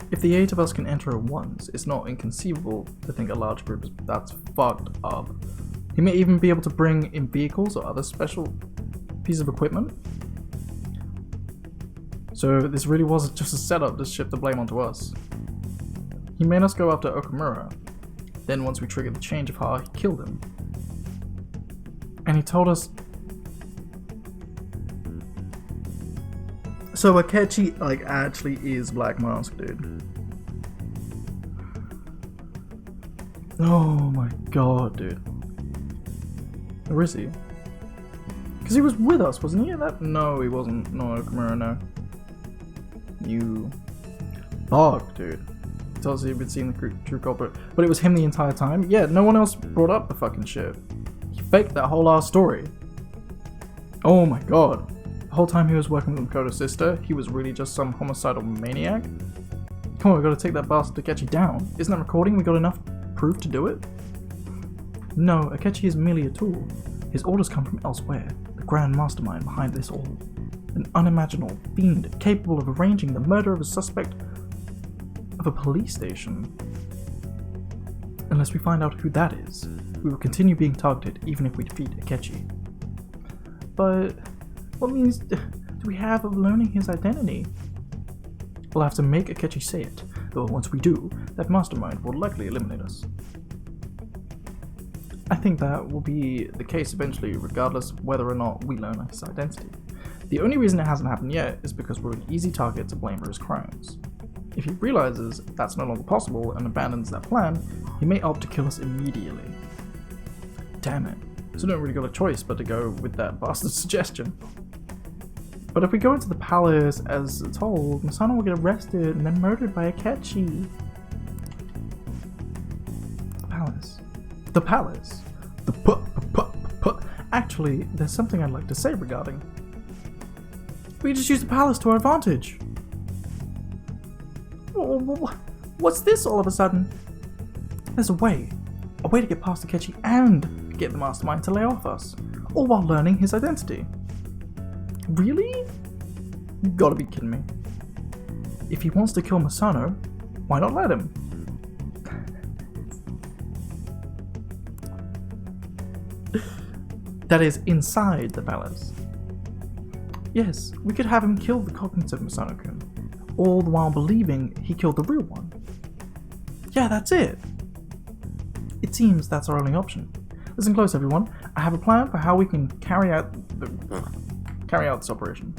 If the 8 of us can enter at once, it's not inconceivable to think a large group that's fucked up. He may even be able to bring in vehicles or other special pieces of equipment. So this really was just a setup to shift the blame onto us. He made us go after Okumura. Then once we triggered the change of heart, he killed him. And he told us... So Akechi, like, actually is Black Mask, dude. Oh my god, dude. Where is he? Because he was with us, wasn't he? No, he wasn't. No, Okumura, no. You... Fuck, dude. He tells us he'd been seeing the true culprit. But it was him the entire time? Yeah, no one else brought up the fucking shit. He faked that whole ass story. Oh my god. The whole time he was working with Makoto's sister, he was really just some homicidal maniac? Come on, we gotta take that bastard Akechi down. Isn't that recording? We got enough proof to do it? No, Akechi is merely a tool. His orders come from elsewhere, the grand mastermind behind this all. An unimaginable fiend capable of arranging the murder of a suspect of a police station. Unless we find out who that is, we will continue being targeted even if we defeat Akechi. But what means do we have of learning his identity? We'll have to make Akechi say it, though once we do, that mastermind will likely eliminate us. I think that will be the case eventually, regardless of whether or not we learn his identity. The only reason it hasn't happened yet is because we're an easy target to blame for his crimes. If he realizes that's no longer possible and abandons that plan, he may opt to kill us immediately. Damn it. So I don't really got a choice but to go with that bastard suggestion. But if we go into the palace as told, Masano will get arrested and then murdered by Akechi. The palace. The palace. Actually, there's something I'd like to say regarding. We just use the palace to our advantage. What's this all of a sudden? There's a way to get past Akechi and get the mastermind to lay off us. all while learning his identity. Really? You gotta be kidding me. If he wants to kill Masano, why not let him? That is inside the palace. Yes, we could have him kill the cognitive Masano-kun, all the while believing he killed the real one. Yeah, that's it. It seems that's our only option. Listen close, everyone. I have a plan for how we can carry out this operation.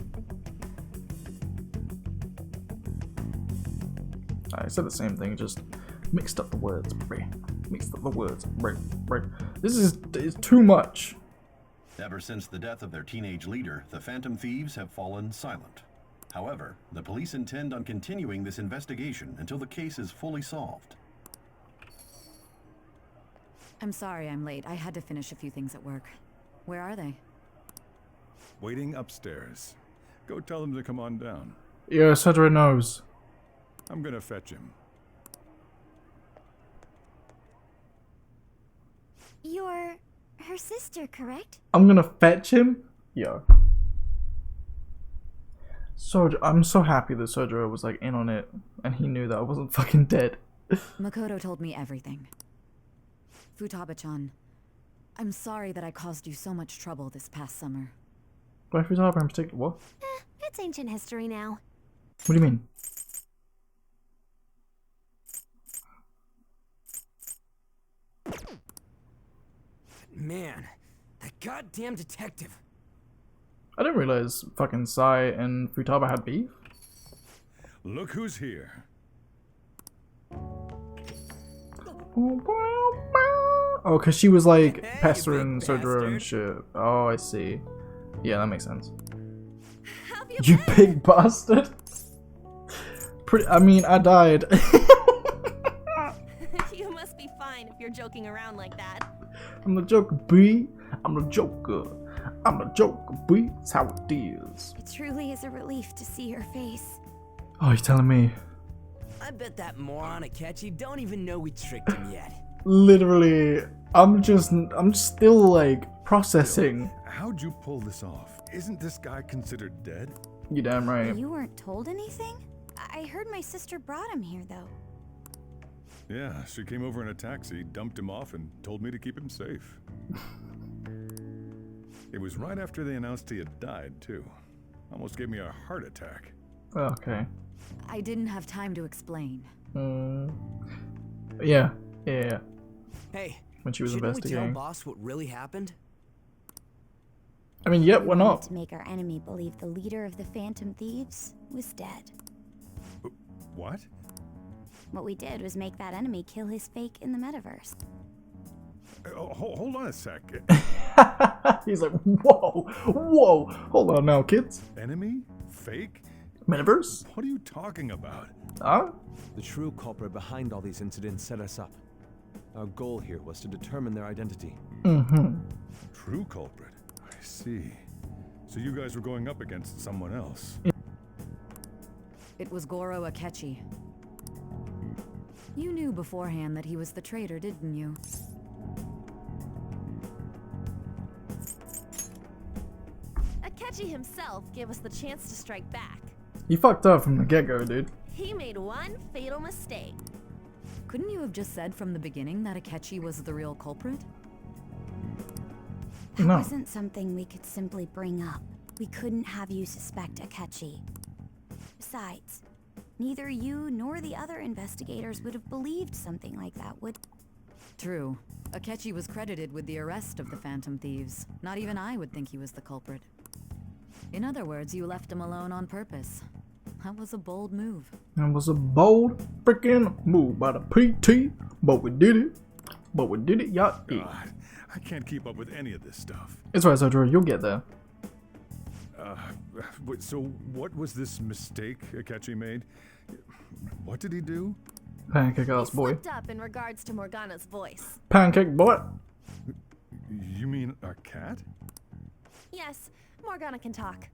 I said the same thing, just mixed up the words. This is too much. Ever since the death of their teenage leader, the Phantom Thieves have fallen silent. However, the police intend on continuing this investigation until the case is fully solved. I'm sorry I'm late. I had to finish a few things at work. Where are they? Waiting upstairs. Go tell them to come on down. Yeah, Cedra knows. I'm gonna fetch him. You're her sister, correct? I'm gonna fetch him? Yo. I'm so happy that Sojiro was like in on it and he knew that I wasn't fucking dead. Makoto told me everything. Futaba-chan, I'm sorry that I caused you so much trouble this past summer. Why Futaba in particular? What? It's ancient history now. What do you mean? Man, that goddamn detective. I didn't realize fucking Sai and Futaba had beef. Look who's here. Oh, because she was like pestering Sojiro and shit. Oh, I see. Yeah, that makes sense. You big bastard. I mean, I died. You must be fine if you're joking around like that. I'm the Joker, B. I'm the Joker. I'm the Joker, B. That's how it is. It truly is a relief to see your face. Oh, you're telling me? I bet that moron Akechi don't even know we tricked him yet. Literally, I'm still like processing. How'd you pull this off? Isn't this guy considered dead? You damn right. You weren't told anything? I heard my sister brought him here, though. Yeah, she came over in a taxi, dumped him off, and told me to keep him safe. It was right after they announced he had died, too. Almost gave me a heart attack. Okay. I didn't have time to explain. Yeah. Hey, when she was shouldn't investigating. we tell boss what really happened? I mean, why not? To make our enemy believe the leader of the Phantom Thieves was dead. What? What we did was make that enemy kill his fake in the metaverse. Hold on a sec. He's like, whoa, hold on now, kids. Enemy? Fake? Metaverse? What are you talking about? Huh? The true culprit behind all these incidents set us up. Our goal here was to determine their identity. True culprit? I see. So you guys were going up against someone else. It was Goro Akechi. You knew beforehand that he was the traitor, didn't you? Akechi himself gave us the chance to strike back. You fucked up from the get-go, dude. He made one fatal mistake. Couldn't you have just said from the beginning that Akechi was the real culprit? That wasn't something we could simply bring up. We couldn't have you suspect Akechi. Besides, neither you nor the other investigators would have believed something like that, would... True. Akechi was credited with the arrest of the Phantom Thieves. Not even I would think he was the culprit. In other words, you left him alone on purpose. That was a bold move. That was a bold freaking move by the PT, but we did it. Yeah. God, I can't keep up with any of this stuff. It's right, Sojiro, you'll get there. So what was this mistake Akechi made? What did he do? Pancake ass boy. Slipped up in regards to Morgana's voice. Pancake boy. You mean a cat? Yes, Morgana can talk.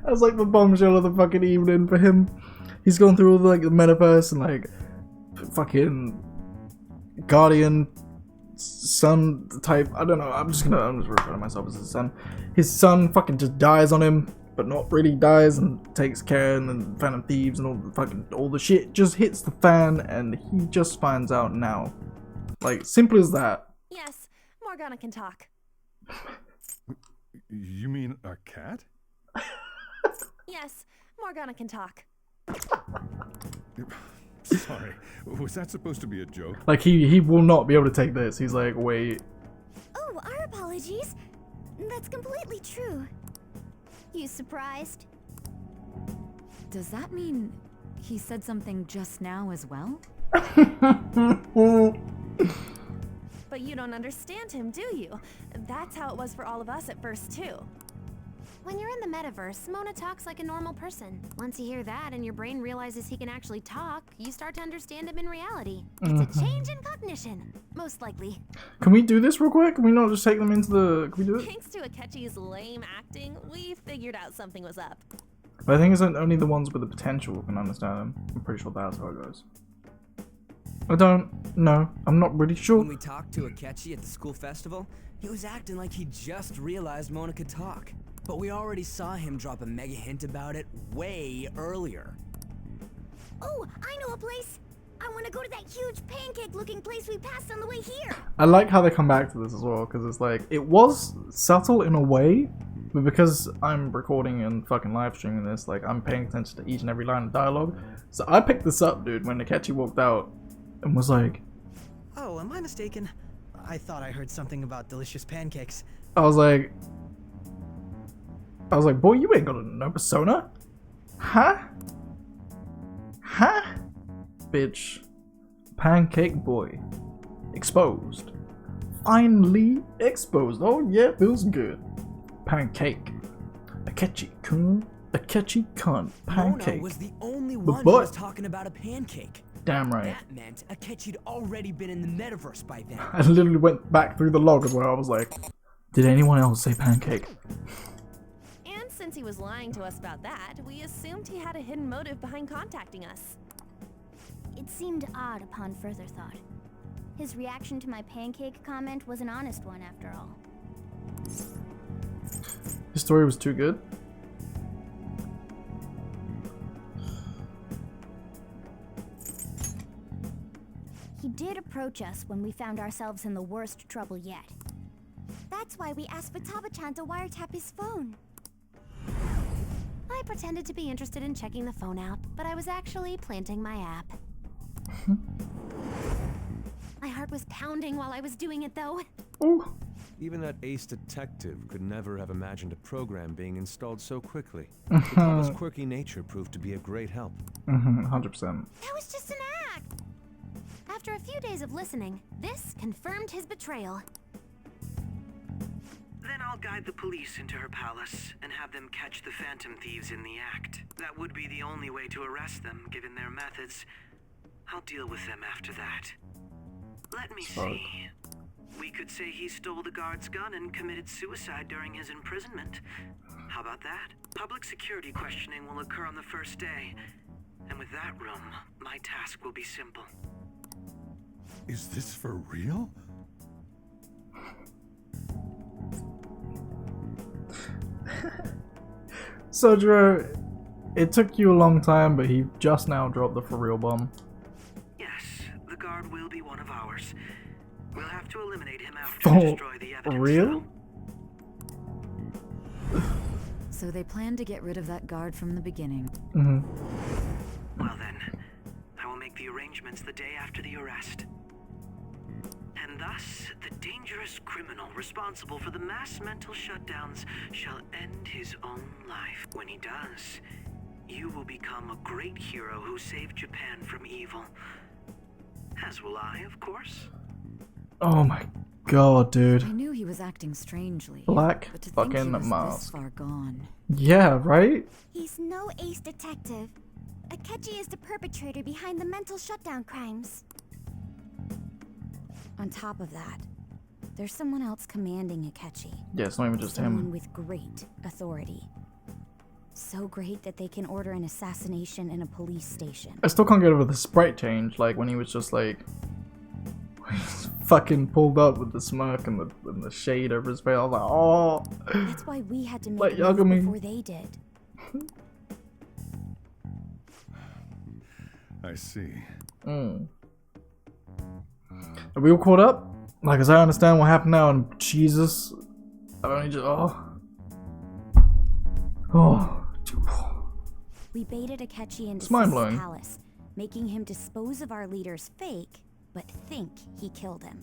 That's like the bombshell of the fucking evening for him. He's going through all the, like the metaverse and like fucking Guardian son type. I don't know. I'm just referring to myself as his son. His son fucking just dies on him, but not really dies, and takes care, and then Phantom Thieves and all the shit just hits the fan, and he just finds out now. Like, simple as that. Yes, Morgana can talk. You mean a cat? Yes, Morgana can talk. Sorry, was that supposed to be a joke? Like, he will not be able to take this. He's like, wait. Oh, our apologies. That's completely true. You surprised? Does that mean he said something just now as well? But you don't understand him, do you? That's how it was for all of us at first, too. When you're in the metaverse, Mona talks like a normal person. Once you hear that and your brain realizes he can actually talk, you start to understand him in reality. It's a change in cognition, most likely. Can we do this real quick? Can we not just take them into the... Can we do it? Thanks to Akechi's lame acting, we figured out something was up. But I think it's only the ones with the potential who can understand him. I'm pretty sure that's how it goes. I don't know. I'm not really sure. When we talked to Akechi at the school festival, he was acting like he just realized Mona could talk. But we already saw him drop a mega hint about it way earlier. Oh, I know a place! I want to go to that huge pancake-looking place we passed on the way here! I like how they come back to this as well, because it's like, it was subtle in a way, but because I'm recording and fucking live streaming this, like, I'm paying attention to each and every line of dialogue. So I picked this up, dude, when Akechi walked out and was like... Oh, am I mistaken? I thought I heard something about delicious pancakes. I was like, boy, you ain't got no persona. Huh? Huh? Bitch. Pancake boy. Exposed. Finally exposed. Oh yeah, feels good. Pancake. Akechi-kun. Akechi-kun. Pancake. Mona was the only one who was talking about a pancake. Damn right. That meant Akechi'd already been in the metaverse by then. I literally went back through the log where I was like, did anyone else say pancake? And since he was lying to us about that, we assumed he had a hidden motive behind contacting us. It seemed odd upon further thought. His reaction to my pancake comment was an honest one after all. His story was too good. He did approach us when we found ourselves in the worst trouble yet. That's why we asked Futaba-chan to wiretap his phone. I pretended to be interested in checking the phone out, but I was actually planting my app. My heart was pounding while I was doing it, though. Ooh. Even that ace detective could never have imagined a program being installed so quickly. Futaba's quirky nature proved to be a great help. 100%. That was just an act! After a few days of listening, this confirmed his betrayal. Then I'll guide the police into her palace and have them catch the Phantom Thieves in the act. That would be the only way to arrest them, given their methods. I'll deal with them after that. Let me see. We could say he stole the guard's gun and committed suicide during his imprisonment. How about that? Public security questioning will occur on the first day. And with that room, my task will be simple. Is this for real? Sojiro, it took you a long time, but he just now dropped the for real bomb. Yes, the guard will be one of ours. We'll have to eliminate him after we destroy the evidence. For real? So they plan to get rid of that guard from the beginning. Well then, I will make the arrangements the day after the arrest. And thus, the dangerous criminal responsible for the mass mental shutdowns shall end his own life. When he does, you will become a great hero who saved Japan from evil. As will I, of course. Oh my god, dude. I knew he was acting strangely. Black but to fucking think he was mask. this far gone. Yeah, right? He's no ace detective. Akechi is the perpetrator behind the mental shutdown crimes. On top of that, there's someone else commanding Akechi. Yeah, it's not even just someone him. with great authority. So great that they can order an assassination in a police station. I still can't get over the sprite change, like when he was just like fucking pulled up with the smirk and the shade over his face. I was like, oh. That's why we had to make like, a move before they did. I see. Are we all caught up? Like, as I understand what happened now, and Jesus, I only just We baited Akechi into It's mind-blowing. Sis's palace, making him dispose of our leader's fake, but think he killed him.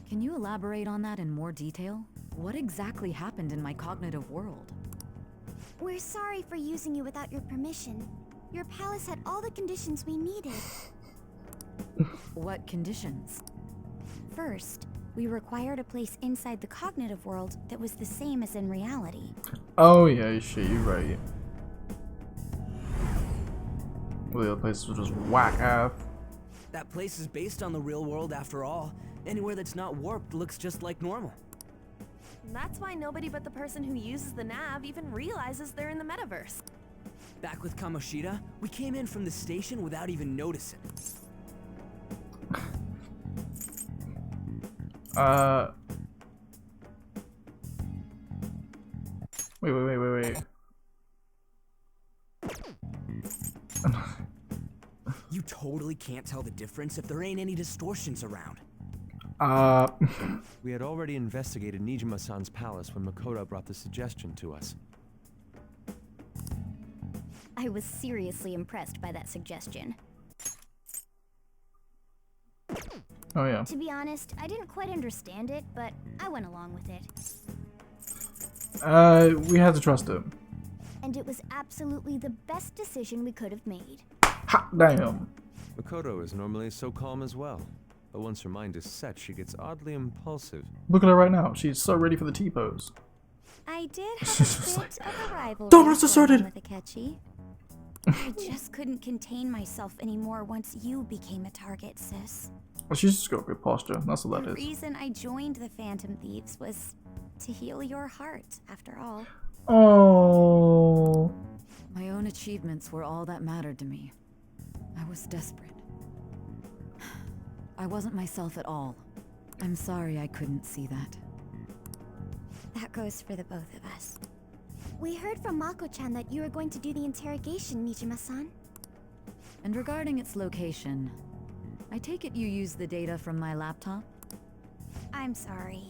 Can you elaborate on that in more detail? What exactly happened in my cognitive world? We're sorry for using you without your permission. Your palace had all the conditions we needed. What conditions? First, we required a place inside the cognitive world that was the same as in reality. Oh yeah, shit, you're right. Well, the other places were just whack ass. That place is based on the real world after all. Anywhere that's not warped looks just like normal. That's why nobody but the person who uses the nav even realizes they're in the metaverse. Back with Kamoshida, we came in from the station without even noticing. Wait. You totally can't tell the difference if there ain't any distortions around. We had already investigated Nijima-san's palace when Makoto brought the suggestion to us. I was seriously impressed by that suggestion. Oh yeah. To be honest, I didn't quite understand it, but I went along with it. We had to trust him. And it was absolutely the best decision we could have made. Ha! Damn. Makoto is normally so calm as well, but once her mind is set, she gets oddly impulsive. Look at her right now. She's so ready for the T-pose. I did have a bit of a rivalry Dominus asserted! with Akechi. I just couldn't contain myself anymore once you became a target, sis. Well, she's just got good posture. That's what that The is. reason I joined the Phantom Thieves was to heal your heart, after all. Oh. My own achievements were all that mattered to me. I was desperate. I wasn't myself at all. I'm sorry I couldn't see that. That goes for the both of us. We heard from Mako-chan that you were going to do the interrogation, Nijima-san. And regarding its location, I take it you used the data from my laptop? I'm sorry.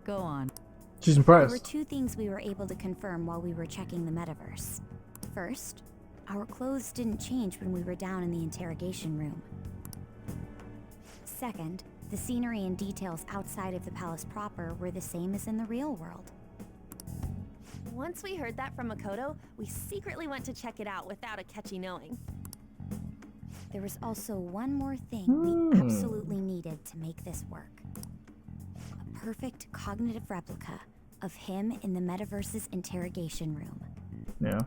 Go on. She's impressed. There were two things we were able to confirm while we were checking the metaverse. First, our clothes didn't change when we were down in the interrogation room. Second, the scenery and details outside of the palace proper were the same as in the real world. Once we heard that from Makoto, we secretly went to check it out without Akechi knowing. There was also one more thing we absolutely needed to make this work. A perfect cognitive replica of him in the metaverse's interrogation room. Yeah.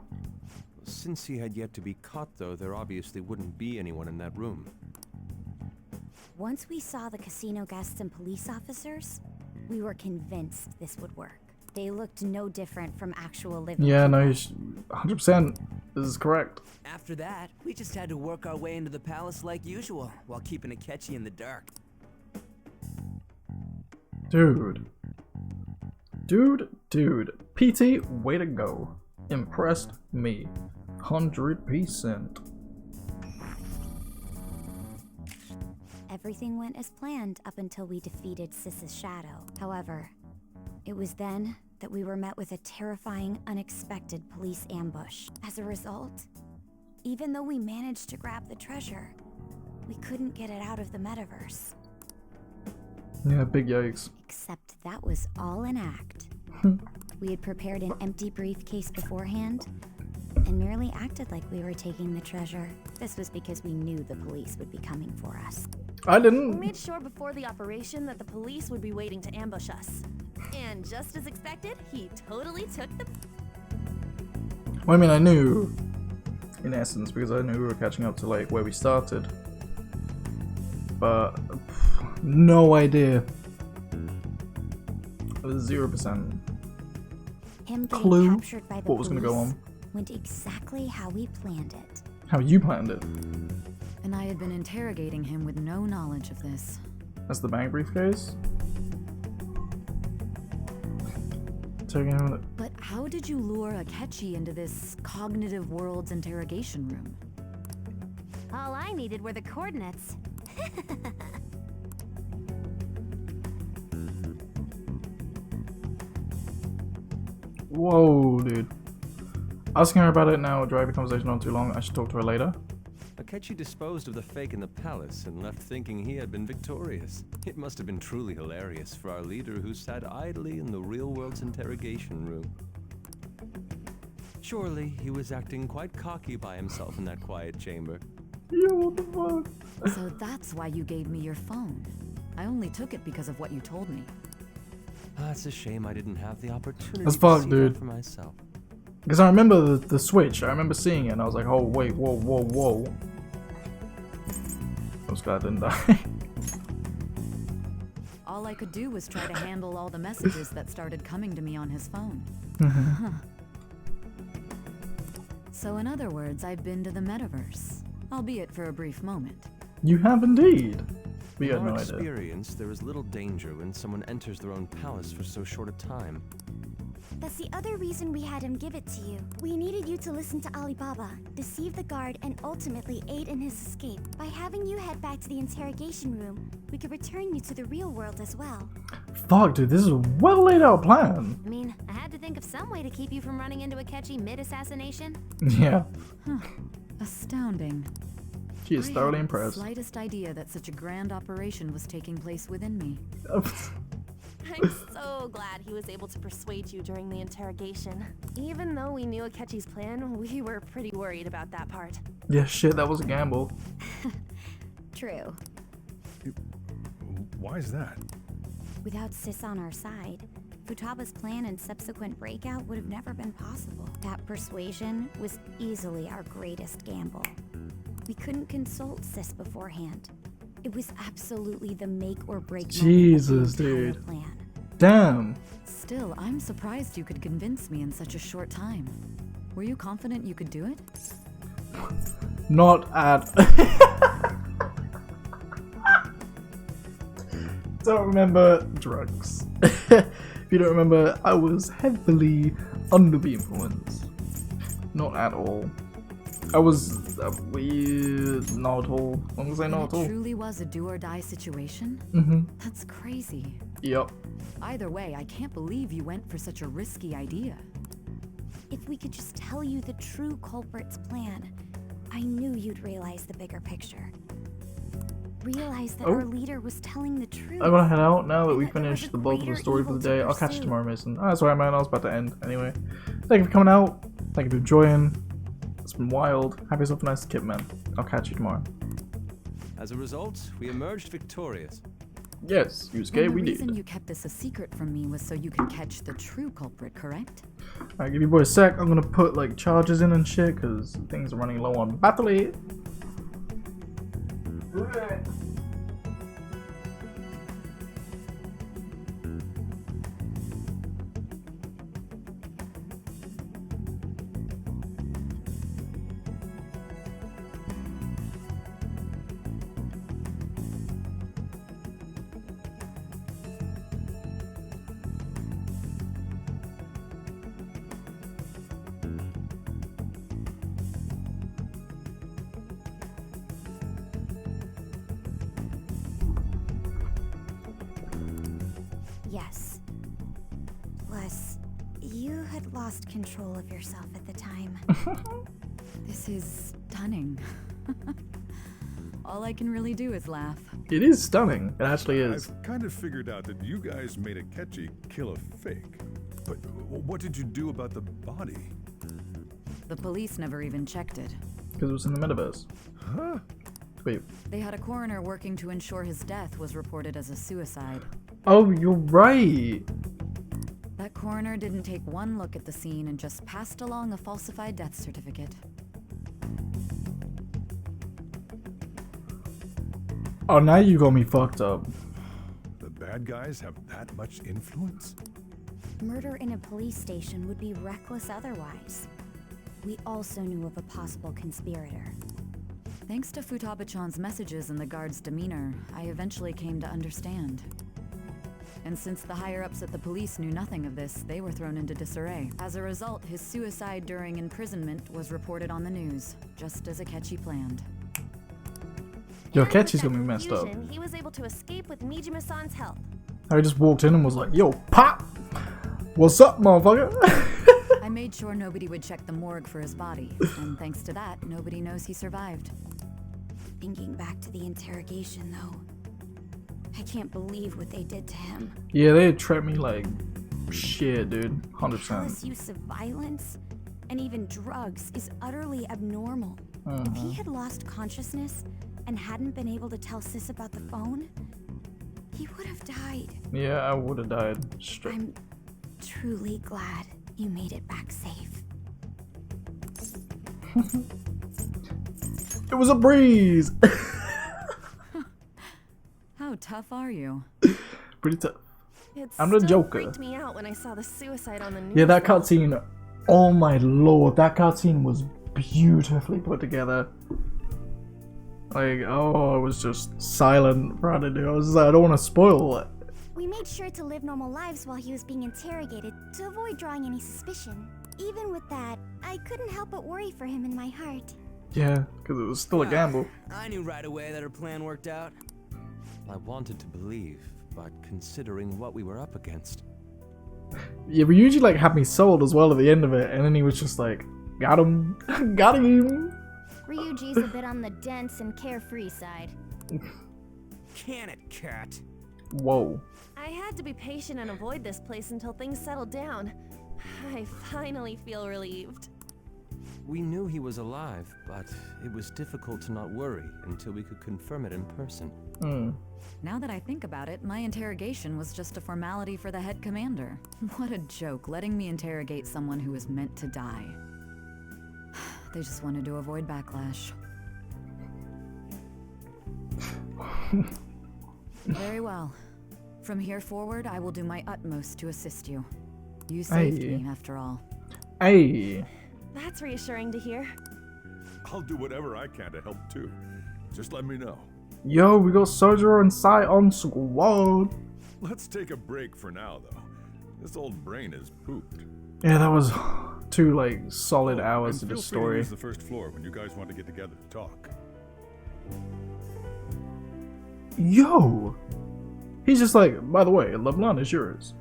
Since he had yet to be caught, though, there obviously wouldn't be anyone in that room. Once we saw the casino guests and police officers, we were convinced this would work. They looked no different from actual living Yeah, people. no, 100%. This is correct. After that, we just had to work our way into the palace like usual, while keeping Akechi in the dark. Dude. PT, way to go. Impressed me. 100%. Everything went as planned up until we defeated Sis's shadow. However, it was then that we were met with a terrifying, unexpected police ambush. As a result, even though we managed to grab the treasure, we couldn't get it out of the metaverse. Yeah, big yikes. Except that was all an act. We had prepared an empty briefcase beforehand and merely acted like we were taking the treasure. This was because we knew the police would be coming for us. I didn't. We made sure before the operation that the police would be waiting to ambush us. And just as expected, he totally took the... Well, I mean, I knew, in essence, because I knew we were catching up to, like, where we started. But, no idea. 0%. Him getting clue captured by the what was going to go police on. went exactly how we planned it. How you planned it. And I had been interrogating him with no knowledge of this. That's the bank briefcase. Taking him. But how did you lure Akechi into this cognitive world's interrogation room? All I needed were the coordinates. Whoa, dude. Asking her about it now would drive the conversation on too long. I should talk to her later. Akechi disposed of the fake in the palace and left thinking he had been victorious. It must have been truly hilarious for our leader who sat idly in the real world's interrogation room. Surely he was acting quite cocky by himself in that quiet chamber. Yo, what the fuck? So that's why you gave me your phone. I only took it because of what you told me. It's a shame I didn't have the opportunity That's to fucked, see dude. that for myself. Because I remember the switch. I remember seeing it and I was like, oh, wait, whoa, whoa, whoa. I was glad I didn't die. All I could do was try to handle all the messages that started coming to me on his phone. So in other words, I've been to the metaverse, albeit for a brief moment. You have indeed. We In had no our idea. experience, there is little danger when someone enters their own palace for so short a time. That's the other reason we had him give it to you. We needed you to listen to Alibaba, deceive the guard, and ultimately aid in his escape. By having you head back to the interrogation room, we could return you to the real world as well. Fuck, dude, this is a well laid out plan. I mean, I had to think of some way to keep you from running into Akechi mid-assassination. Yeah. Astounding. She is thoroughly I impressed. hadn't the slightest idea that such a grand operation was taking place within me. I'm so glad he was able to persuade you during the interrogation. Even though we knew Akechi's plan, we were pretty worried about that part. Yeah, shit, that was a gamble. True. Why is that? Without Sis on our side, Futaba's plan and subsequent breakout would have never been possible. That persuasion was easily our greatest gamble. We couldn't consult Sis beforehand. It was absolutely the make or break Jesus, moment of the entire dude. plan. Damn. Still, I'm surprised you could convince me in such a short time. Were you confident you could do it? Not at. Don't remember drugs. If you don't remember, I was heavily under the influence. Not at all. I was weird. Not at all. I'm gonna say not at all. It truly was a do or die situation? That's crazy. Yep. Either way, I can't believe you went for such a risky idea. If we could just tell you the true culprit's plan, I knew you'd realize the bigger picture. Realize that our leader was telling the truth. I'm gonna head out now that we finished the bulk of the story for the day. I'll catch you tomorrow, Mason. Oh, that's alright, man. I was about to end anyway. Thank you for coming out. Thank you for enjoying. It's been wild. Have yourself a nice kid, man. I'll catch you tomorrow. As a result, we emerged victorious. Yes, you escaped. We The did. reason you kept this a secret from me was so you could catch the true culprit, correct? Alright, give you boy a sec. I'm gonna put like charges in and shit because things are running low on battery. Yes. Plus, you had lost control of yourself at the time. This is stunning. All I can really do is laugh. It is stunning. It actually is. I've kind of figured out that you guys made Akechi kill a fake. But what did you do about the body? The police never even checked it. Because it was in the metaverse. Huh? Wait. They had a coroner working to ensure his death was reported as a suicide. Oh, you're right. That coroner didn't take one look at the scene and just passed along a falsified death certificate. Oh, now you got me fucked up. The bad guys have that much influence? Murder in a police station would be reckless otherwise. We also knew of a possible conspirator. Thanks to Futaba-chan's messages and the guard's demeanor, I eventually came to understand. And since the higher-ups at the police knew nothing of this, they were thrown into disarray. As a result, his suicide during imprisonment was reported on the news, just as Akechi planned. Yo, Akechi's gonna be messed up. He was able to escape with Mijima-san's help. I just walked in and was like, yo, Pop! What's up, motherfucker? I made sure nobody would check the morgue for his body, and thanks to that, nobody knows he survived. Thinking back to the interrogation, though, I can't believe what they did to him. Yeah, they treat me like shit, dude. 100%. Callous use of violence and even drugs is utterly abnormal. If he had lost consciousness and hadn't been able to tell Sis about the phone, he would have died. Yeah, I would have died straight. I'm truly glad you made it back safe. It was a breeze. How tough are you? Pretty tough. It's I'm the still Joker. freaked me out when I saw the suicide on the news. Yeah, that cutscene. Oh my lord, that cutscene was beautifully put together. Like, oh, I was just silent for how to do. I was just like, I don't want to spoil it. We made sure to live normal lives while he was being interrogated to avoid drawing any suspicion. Even with that, I couldn't help but worry for him in my heart. Yeah, because it was still a gamble. I knew right away that her plan worked out. I wanted to believe, but considering what we were up against. Yeah, but usually like had me sold as well at the end of it, and then he was just like, got him, got him. Ryuji's a bit on the dense and carefree side. Can it, cat? Whoa. I had to be patient and avoid this place until things settled down. I finally feel relieved. We knew he was alive, but it was difficult to not worry until we could confirm it in person. Now that I think about it, my interrogation was just a formality for the head commander. What a joke, letting me interrogate someone who was meant to die. They just wanted to avoid backlash. Very well. From here forward, I will do my utmost to assist you. You saved me, after all. Hey. That's reassuring to hear. I'll do whatever I can to help too. Just let me know. Yo, we got Sojiro and Sai on squad. Let's take a break for now, though. This old brain is pooped. Yeah, that was 2 like solid hours of the Feel free to story. use the first floor when you guys want to get together to talk. Yo, he's just like, by the way, Leblanc is yours.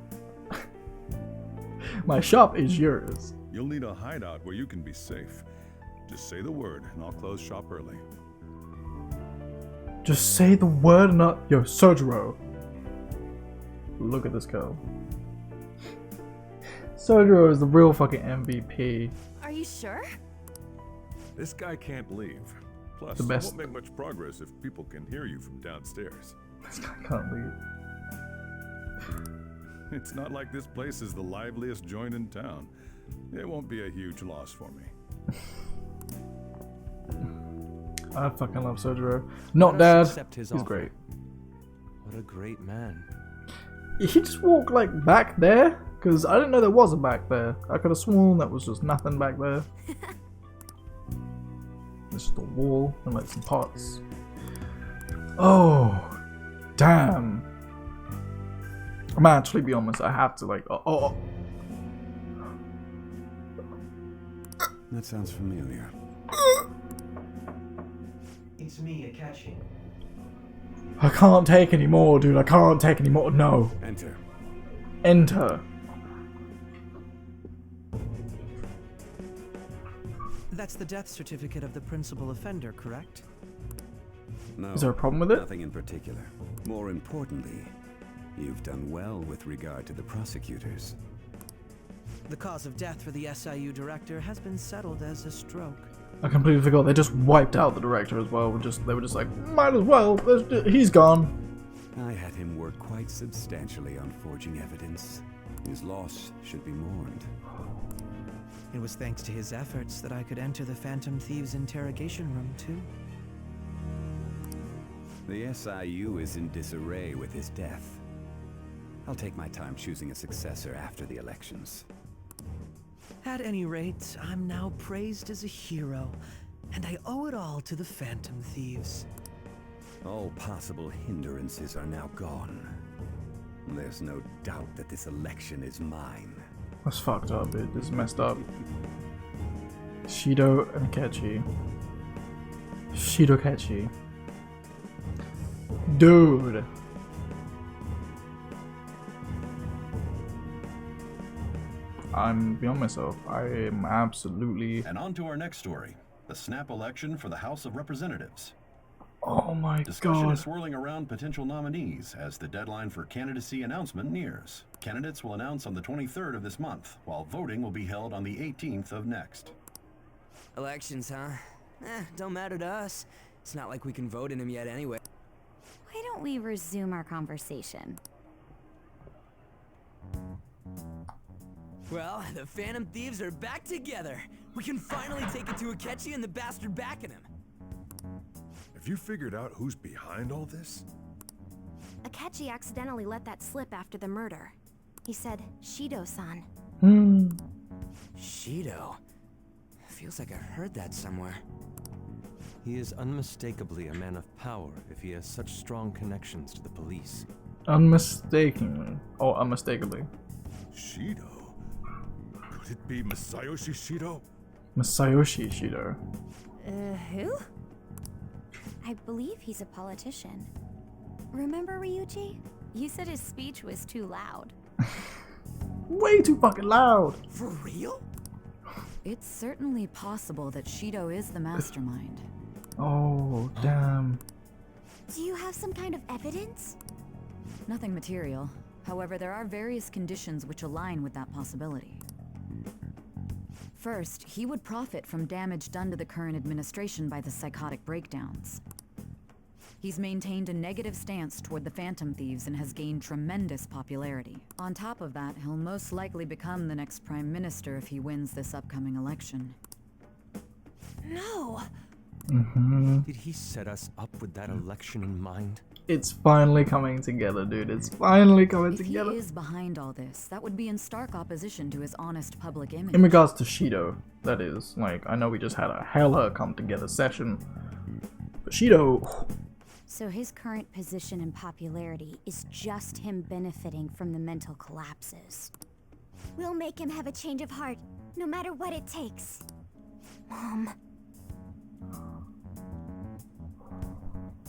My shop is yours. You'll need a hideout where you can be safe. Just say the word, and I'll close shop early. Just say the word and not. Yo, Sojiro. Look at this girl. Sojiro is the real fucking MVP. Are you sure? This guy can't leave. Plus, The best. it won't make much progress if people can hear you from downstairs. This guy can't leave. It's not like this place is the liveliest joint in town. It won't be a huge loss for me. I fucking love Sojiro. Not Dad. He's great. What a great man. He just walked like back there? Because I didn't know there was a back there. I could have sworn that was just nothing back there. This is the wall and like some pots. Oh, damn. I'm actually be honest, I have to like, That sounds familiar. It's me, Akechi. I can't take any more, dude. I can't take any more. No. Enter. Enter. That's the death certificate of the principal offender, correct? No. Is there a problem with it? Nothing in particular. More importantly, you've done well with regard to the prosecutors. The cause of death for the SIU director has been settled as a stroke. I completely forgot. They just wiped out the director as well. They were just like, might as well. He's gone. I had him work quite substantially on forging evidence. His loss should be mourned. It was thanks to his efforts that I could enter the Phantom Thieves' interrogation room, too. The SIU is in disarray with his death. I'll take my time choosing a successor after the elections. At any rate, I'm now praised as a hero, and I owe it all to the Phantom Thieves. All possible hindrances are now gone. There's no doubt that this election is mine. That's fucked up, dude. This is messed up. Shido and Akechi. Shido Akechi. Dude. I'm beyond myself. I am absolutely... And on to our next story. The snap election for the House of Representatives. Oh my Discussion god. is swirling around potential nominees as the deadline for candidacy announcement nears. Candidates will announce on the 23rd of this month, while voting will be held on the 18th of next. Elections, huh? Don't matter to us. It's not like we can vote in them yet anyway. Why don't we resume our conversation? Well, the Phantom Thieves are back together. We can finally take it to Akechi and the bastard backing him. Have you figured out who's behind all this? Akechi accidentally let that slip after the murder. He said, Shido-san. Shido? Feels like I heard that somewhere. He is unmistakably a man of power if he has such strong connections to the police. Unmistakably. Oh, unmistakably. Shido? Could it be Masayoshi Shido? Masayoshi Shido. Who? I believe he's a politician. Remember, Ryuji? You said his speech was too loud. Way too fucking loud. For real? It's certainly possible that Shido is the mastermind. Oh, damn. Do you have some kind of evidence? Nothing material. However, there are various conditions which align with that possibility. First, he would profit from damage done to the current administration by the psychotic breakdowns. He's maintained a negative stance toward the Phantom Thieves and has gained tremendous popularity. On top of that, he'll most likely become the next Prime Minister if he wins this upcoming election. No! Did he set us up with that election in mind? It's finally coming together, dude. It's finally coming together. If he is behind all this, that would be in stark opposition to his honest public image. In regards to Shido, that is. Like, I know we just had a hella come together session. But Shido... So his current position and popularity is just him benefiting from the mental collapses. We'll make him have a change of heart, no matter what it takes. Mom.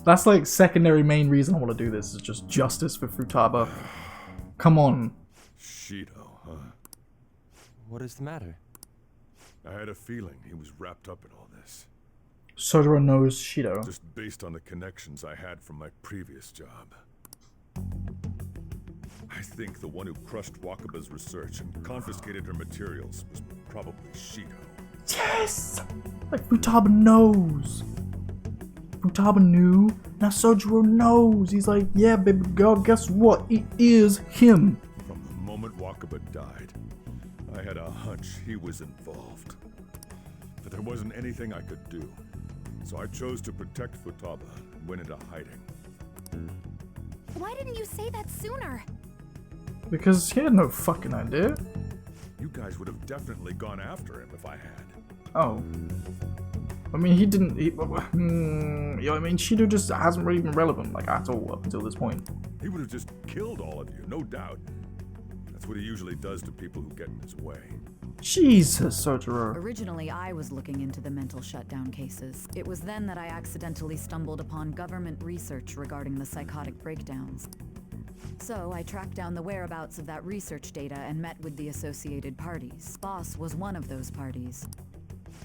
That's like secondary main reason I want to do this is just justice for Futaba. Come on. Shido, huh? What is the matter? I had a feeling he was wrapped up in all this. Sojiro knows Shido. Just based on the connections I had from my previous job. I think the one who crushed Wakaba's research and confiscated her materials was probably Shido. Yes! Like Futaba knows. Futaba knew. Now Sojiro knows. He's like, yeah, baby girl, guess what? It is him. From the moment Wakaba died, I had a hunch he was involved. But there wasn't anything I could do. So I chose to protect Futaba and went into hiding. Why didn't you say that sooner? Because he had no fucking idea. You guys would have definitely gone after him if I had. Oh. I mean, he didn't... you know what I mean? Shido just hasn't really been relevant, like, at all up until this point. He would have just killed all of you, no doubt. That's what he usually does to people who get in his way. Jesus, Sojiro. Originally, I was looking into the mental shutdown cases. It was then that I accidentally stumbled upon government research regarding the psychotic breakdowns. So I tracked down the whereabouts of that research data and met with the associated parties. Boss was one of those parties.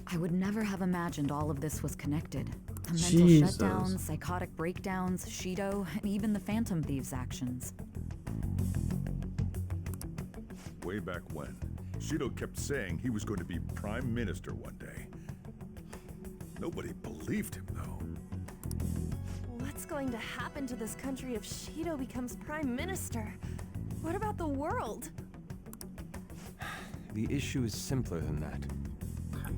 I would never have imagined all of this was connected. The mental shutdowns, psychotic breakdowns, Shido, and even the Phantom Thieves' actions. Way back when, Shido kept saying he was going to be Prime Minister one day. Nobody believed him, though. What's going to happen to this country if Shido becomes Prime Minister? What about the world? The issue is simpler than that.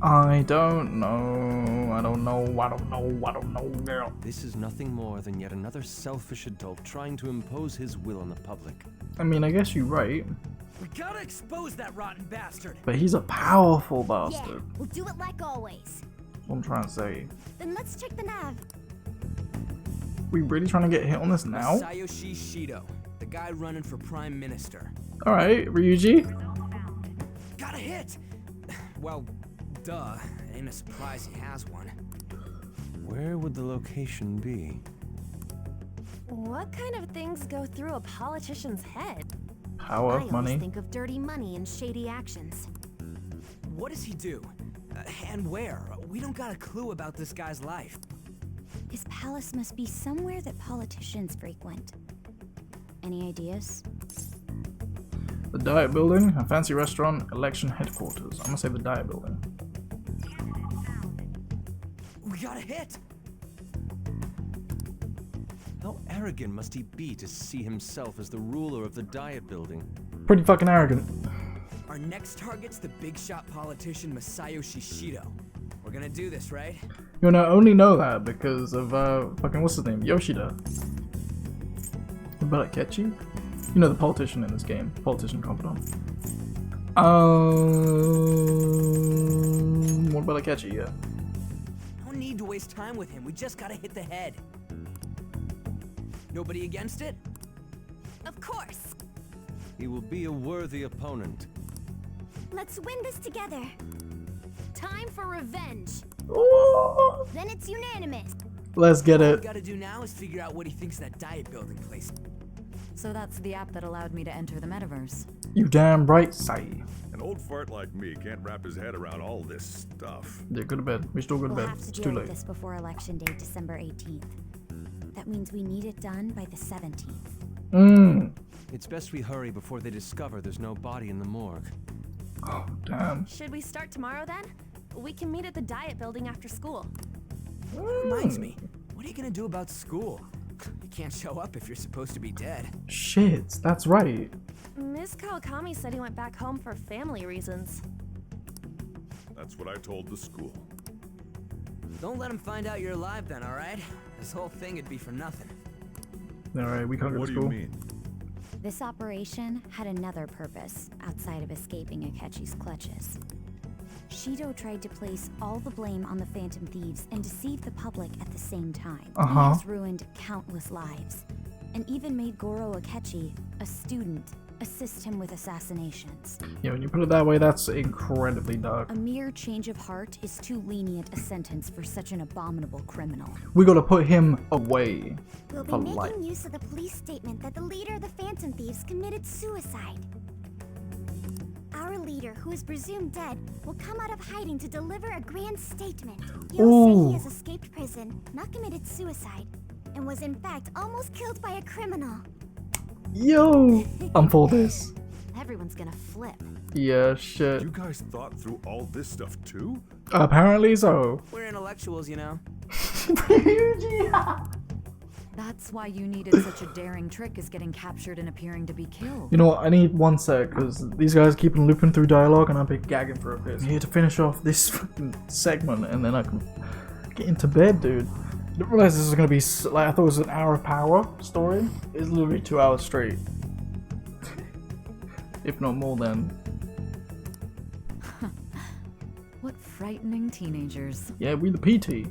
I don't know. I don't know, girl. This is nothing more than yet another selfish adult trying to impose his will on the public. I mean, I guess you're right. We gotta expose that rotten bastard. But he's a powerful bastard. Yeah, we'll do it like always. That's what I'm trying to say. Then let's check the nav. We really trying to get hit on this now? Masayoshi Shido, the guy running for prime minister. Alright, Ryuji. Got a hit! Well, duh. It ain't a surprise he has one. Where would the location be? What kind of things go through a politician's head? Power, I money. always think of dirty money and shady actions. What does he do? And where? We don't got a clue about this guy's life. His palace must be somewhere that politicians frequent. Any ideas? The Diet Building, a fancy restaurant, election headquarters. I'm gonna say the Diet Building. We got a hit! How arrogant must he be to see himself as the ruler of the Diet Building? Pretty fucking arrogant. Our next target's the big shot politician Masayoshi Shido. We're gonna do this, right? You know, I only know that because of fucking what's his name? Yoshida. What about Akechi? You know, the politician in this game. Politician confidant. What about Akechi? Yeah. No need to waste time with him. We just gotta hit the head. Nobody against it? Of course. He will be a worthy opponent. Let's win this together. Time for revenge. Ooh. Then it's unanimous. Let's get All it. we gotta do now is figure out what he thinks that Diet Building place. So that's the app that allowed me to enter the metaverse. You damn right, Sai. An old fart like me can't wrap his head around all this stuff. Yeah, go to bed. We still go to We'll bed. have to It's deal too with late. this before Election Day, December 18th. That means we need it done by the 17th. It's best we hurry before they discover there's no body in the morgue. Oh, damn. Should we start tomorrow then? We can meet at the Diet Building after school. Reminds me, what are you gonna do about school? You can't show up if you're supposed to be dead. Shit, that's right. Miss Kawakami said he went back home for family reasons. That's what I told the school. Don't let him find out you're alive then, alright? This whole thing would be for nothing. Alright, we can't go to school. What do you mean? This operation had another purpose outside of escaping Akechi's clutches. Shido tried to place all the blame on the Phantom Thieves and deceive the public at the same time. He has ruined countless lives, and even made Goro Akechi, a student, assist him with assassinations. Yeah, when you put it that way, that's incredibly dark. A mere change of heart is too lenient a sentence for such an abominable criminal. We gotta put him away. We'll be for making life. use of the police statement that the leader of the Phantom Thieves committed suicide. Our leader, who is presumed dead, will come out of hiding to deliver a grand statement. He'll say he has escaped prison, not committed suicide, and was in fact almost killed by a criminal. Yo! I'm for this. Everyone's gonna flip. Yeah, shit. You guys thought through all this stuff too? Apparently so. We're intellectuals, you know. That's why you needed such a daring trick as getting captured and appearing to be killed. You know what, I need one sec, because these guys keep on looping through dialogue and I'll be gagging for a bit. I'm here to finish off this fucking segment and then I can get into bed, dude. I didn't realize this was going to be, like, I thought it was an hour of power story. It's literally 2 hours straight. If not more then. What frightening teenagers. Yeah, we the PT.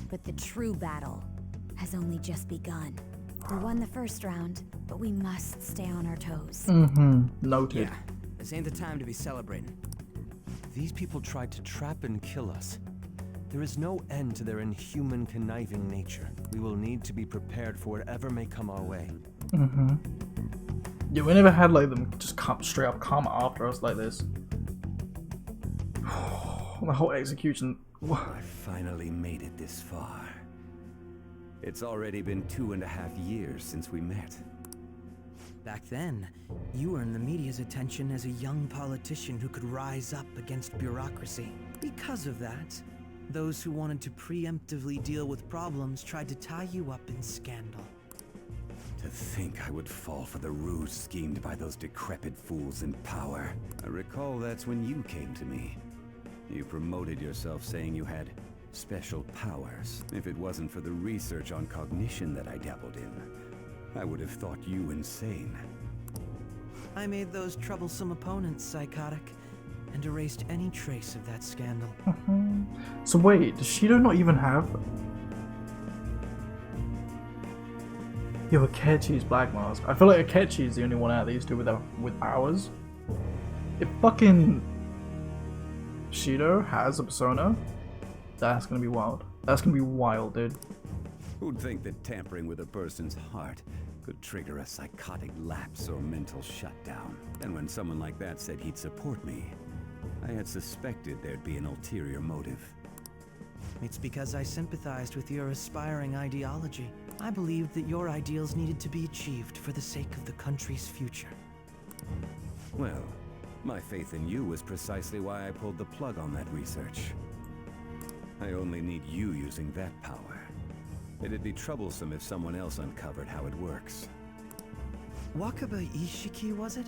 But the true battle has only just begun. We won the first round, but we must stay on our toes. Noted. Yeah, this ain't the time to be celebrating. These people tried to trap and kill us. There is no end to their inhuman, conniving nature. We will need to be prepared for whatever may come our way. Yeah, we never had like them just come straight up come after us like this. The whole execution. I finally made it this far. It's already been 2.5 years since we met. Back then, you earned the media's attention as a young politician who could rise up against bureaucracy. Because of that, those who wanted to preemptively deal with problems tried to tie you up in scandal. To think I would fall for the ruse schemed by those decrepit fools in power. I recall that's when you came to me. You promoted yourself saying you had special powers. If it wasn't for the research on cognition that I dabbled in, I would have thought you insane. I made those troublesome opponents psychotic and erased any trace of that scandal. So wait, does Shido not even have... Yo, Akechi's Black Mask. I feel like Akechi is the only one out of these two with powers. If fucking Shido has a persona, that's gonna be wild. That's gonna be wild, dude. Who'd think that tampering with a person's heart could trigger a psychotic lapse or mental shutdown? And when someone like that said he'd support me, I had suspected there'd be an ulterior motive. It's because I sympathized with your aspiring ideology. I believed that your ideals needed to be achieved for the sake of the country's future. Well, my faith in you was precisely why I pulled the plug on that research. I only need you using that power. It'd be troublesome if someone else uncovered how it works. Wakaba Ishiki, was it?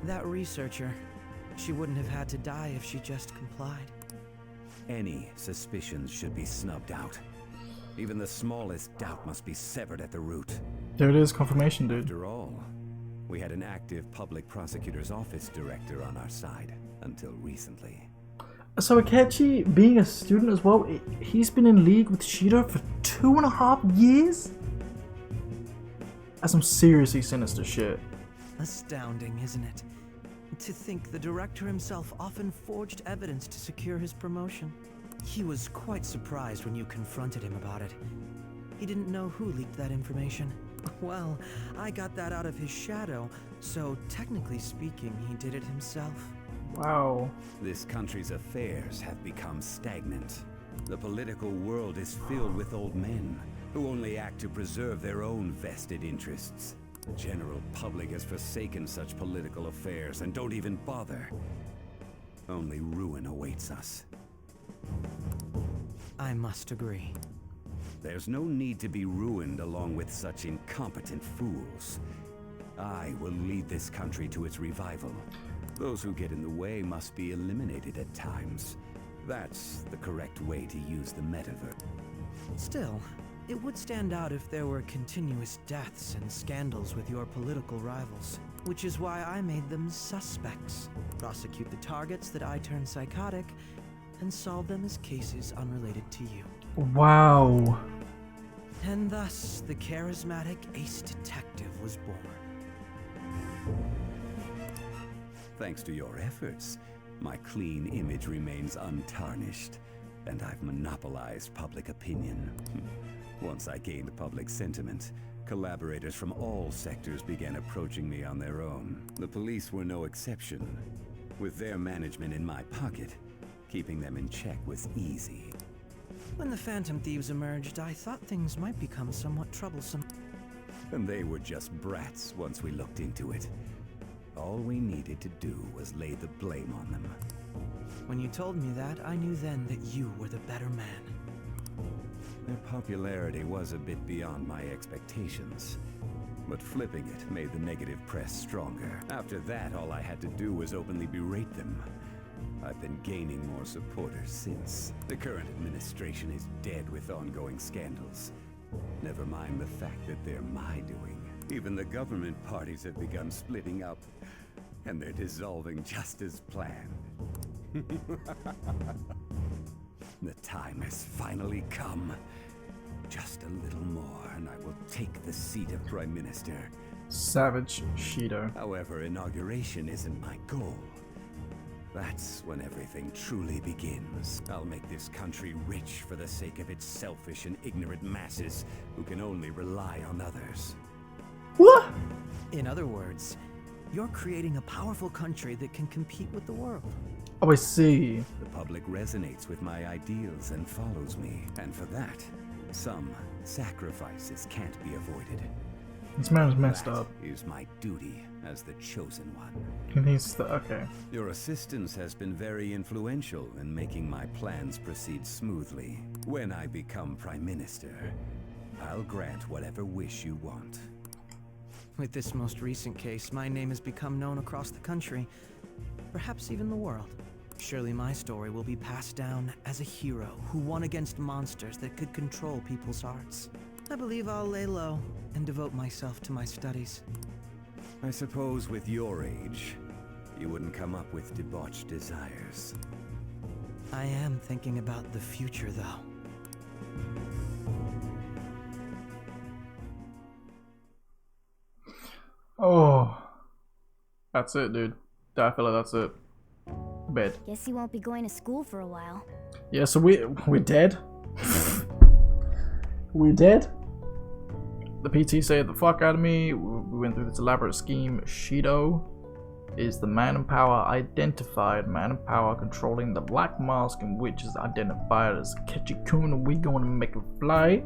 That researcher. She wouldn't have had to die if she just complied. Any suspicions should be snubbed out. Even the smallest doubt must be severed at the root. There it is, confirmation, dude. After all, we had an active public prosecutor's office director on our side until recently. So Akechi, being a student as well, he's been in league with Shido for 2.5 years? That's some seriously sinister shit. Astounding, isn't it? To think the director himself often forged evidence to secure his promotion. He was quite surprised when you confronted him about it. He didn't know who leaked that information. Well, I got that out of his shadow, so technically speaking, he did it himself. Wow. This country's affairs have become stagnant. The political world is filled with old men who only act to preserve their own vested interests. The general public has forsaken such political affairs and don't even bother. Only ruin awaits us. I must agree. There's no need to be ruined along with such incompetent fools. I will lead this country to its revival. Those who get in the way must be eliminated at times. That's the correct way to use the metaverse. Still, it would stand out if there were continuous deaths and scandals with your political rivals, which is why I made them suspects. Prosecute the targets that I turn psychotic, and solve them as cases unrelated to you. Wow. And thus, the charismatic ace detective was born. Thanks to your efforts, my clean image remains untarnished, and I've monopolized public opinion. Once I gained public sentiment, collaborators from all sectors began approaching me on their own. The police were no exception. With their management in my pocket, keeping them in check was easy. When the Phantom Thieves emerged, I thought things might become somewhat troublesome. And they were just brats once we looked into it. All we needed to do was lay the blame on them. When you told me that, I knew then that you were the better man. Their popularity was a bit beyond my expectations, but flipping it made the negative press stronger. After that, all I had to do was openly berate them. I've been gaining more supporters since. The current administration is dead with ongoing scandals. Never mind the fact that they're my doing. Even the government parties have begun splitting up, and they're dissolving just as planned. The time has finally come. Just a little more, and I will take the seat of Prime Minister. Savage Shido. However, inauguration isn't my goal. That's when everything truly begins. I'll make this country rich for the sake of its selfish and ignorant masses who can only rely on others. What? In other words, you're creating a powerful country that can compete with the world. Oh, I see. The public resonates with my ideals and follows me. And for that, some sacrifices can't be avoided. This man's messed up. That is my duty as the chosen one. He needs to, okay. Your assistance has been very influential in making my plans proceed smoothly. When I become Prime Minister, I'll grant whatever wish you want. With this most recent case, my name has become known across the country, perhaps even the world. Surely my story will be passed down as a hero who won against monsters that could control people's hearts. I believe I'll lay low and devote myself to my studies. I suppose with your age, you wouldn't come up with debauched desires. I am thinking about the future, though. Oh, that's it, dude. I feel like that's it. Bed. Guess you won't be going to school for a while. Yeah, so we're dead. We're dead. The PT saved the fuck out of me. We went through this elaborate scheme. Shido is the man in power, identified man in power, controlling the black mask, and which is identified as Akechi-kun, and we going to make him fly.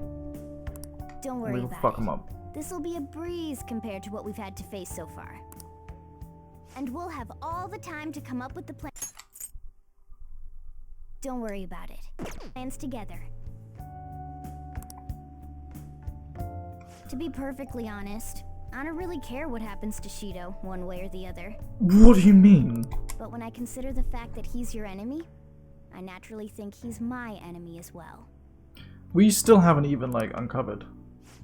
Don't worry about fuck it. him up. This'll be a breeze compared to what we've had to face so far. And we'll have all the time to come up with the plan. Don't worry about it. Plans together. To be perfectly honest, I don't really care what happens to Shido, one way or the other. What do you mean? But when I consider the fact that he's your enemy, I naturally think he's my enemy as well. We still haven't even, like, uncovered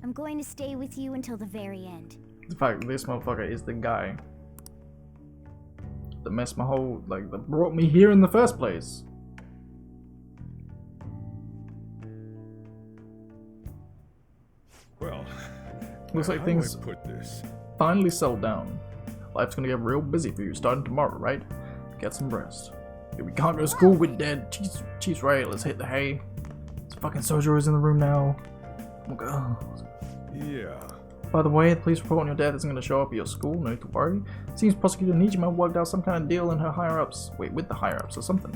I'm going to stay with you until the very end. the fact that this motherfucker is the guy that messed my whole, like, that brought me here in the first place. Well, looks like how do I things put this? finally settled down. Life's gonna get real busy for you starting tomorrow, right? Get some rest. If we can't go to school, we're dead. Chief's right, let's hit the hay. This fucking Sojo is in the room now. Oh god. Yeah. By the way, the police report on your death isn't gonna show up at your school, no need to worry. Seems Prosecutor Nijima worked out some kind of deal in her higher-ups. Wait, with the higher-ups or something.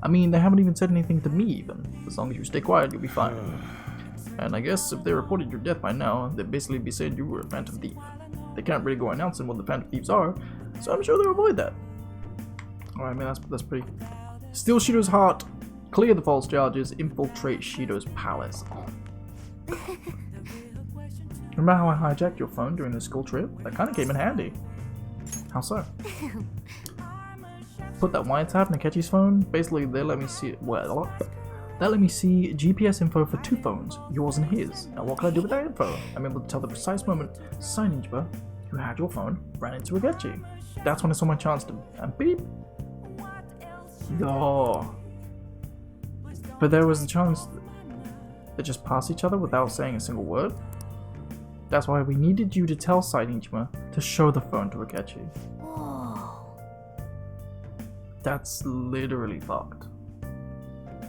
I mean, they haven't even said anything to me even. As long as you stay quiet, you'll be fine. And I guess if they reported your death by now, they'd basically be saying you were a phantom thief. They can't really go announcing what the phantom thieves are, so I'm sure they'll avoid that. Alright, man, that's pretty... Steal Shido's heart, clear the false charges, infiltrate Shido's palace. Remember how I hijacked your phone during the school trip? That kinda came in handy. How so? Put that wiretap in Akechi's phone. Basically, they let me see... Well, that let me see GPS info for two phones, yours and his. Now what can I do with that info? I'm able to tell the precise moment Ninja, who had your phone, ran into Akechi. That's when I saw my chance to... And beep! Oh. But there was a chance they just passed each other without saying a single word. That's why we needed you to tell Ninja to show the phone to Akechi. Whoa. That's literally fucked.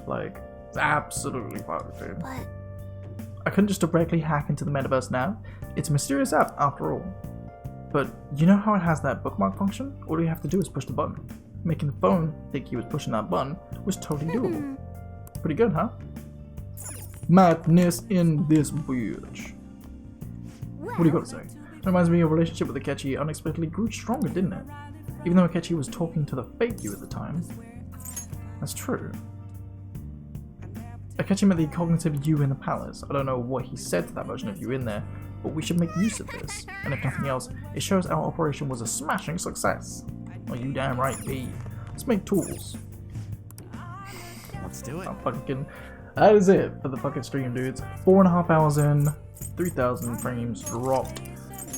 Like, it's absolutely fucked, dude. But I couldn't just directly hack into the metaverse now. It's a mysterious app, after all. But you know how it has that bookmark function? All you have to do is push the button. Making the phone think he was pushing that button was totally doable. Pretty good, huh? Madness in this bitch. What do you got to say? It reminds me of your relationship with Akechi unexpectedly grew stronger, didn't it? Even though Akechi was talking to the fake you at the time. That's true. Akechi met the cognitive you in the palace. I don't know what he said to that version of you in there, but we should make use of this. And if nothing else, it shows our operation was a smashing success. Oh, you damn right, B. Let's make tools. Let's do it. I'm fucking kidding. That is it for the fucking stream, dudes. 4.5 hours in, 3,000 frames dropped.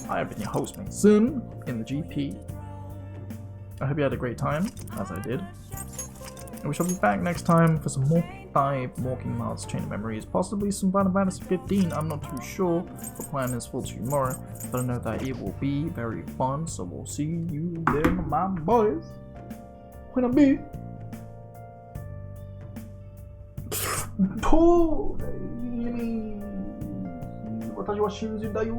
I have been your host, Mason, in the GP. I hope you had a great time, as I did. And we shall be back next time for some more 5 Walking Miles Chain of Memories, possibly some Final Fantasy 15, I'm not too sure. The plan is for tomorrow, but I know that it will be very fun, so we'll see you then, my boys. When I be. 私は囚人だよ。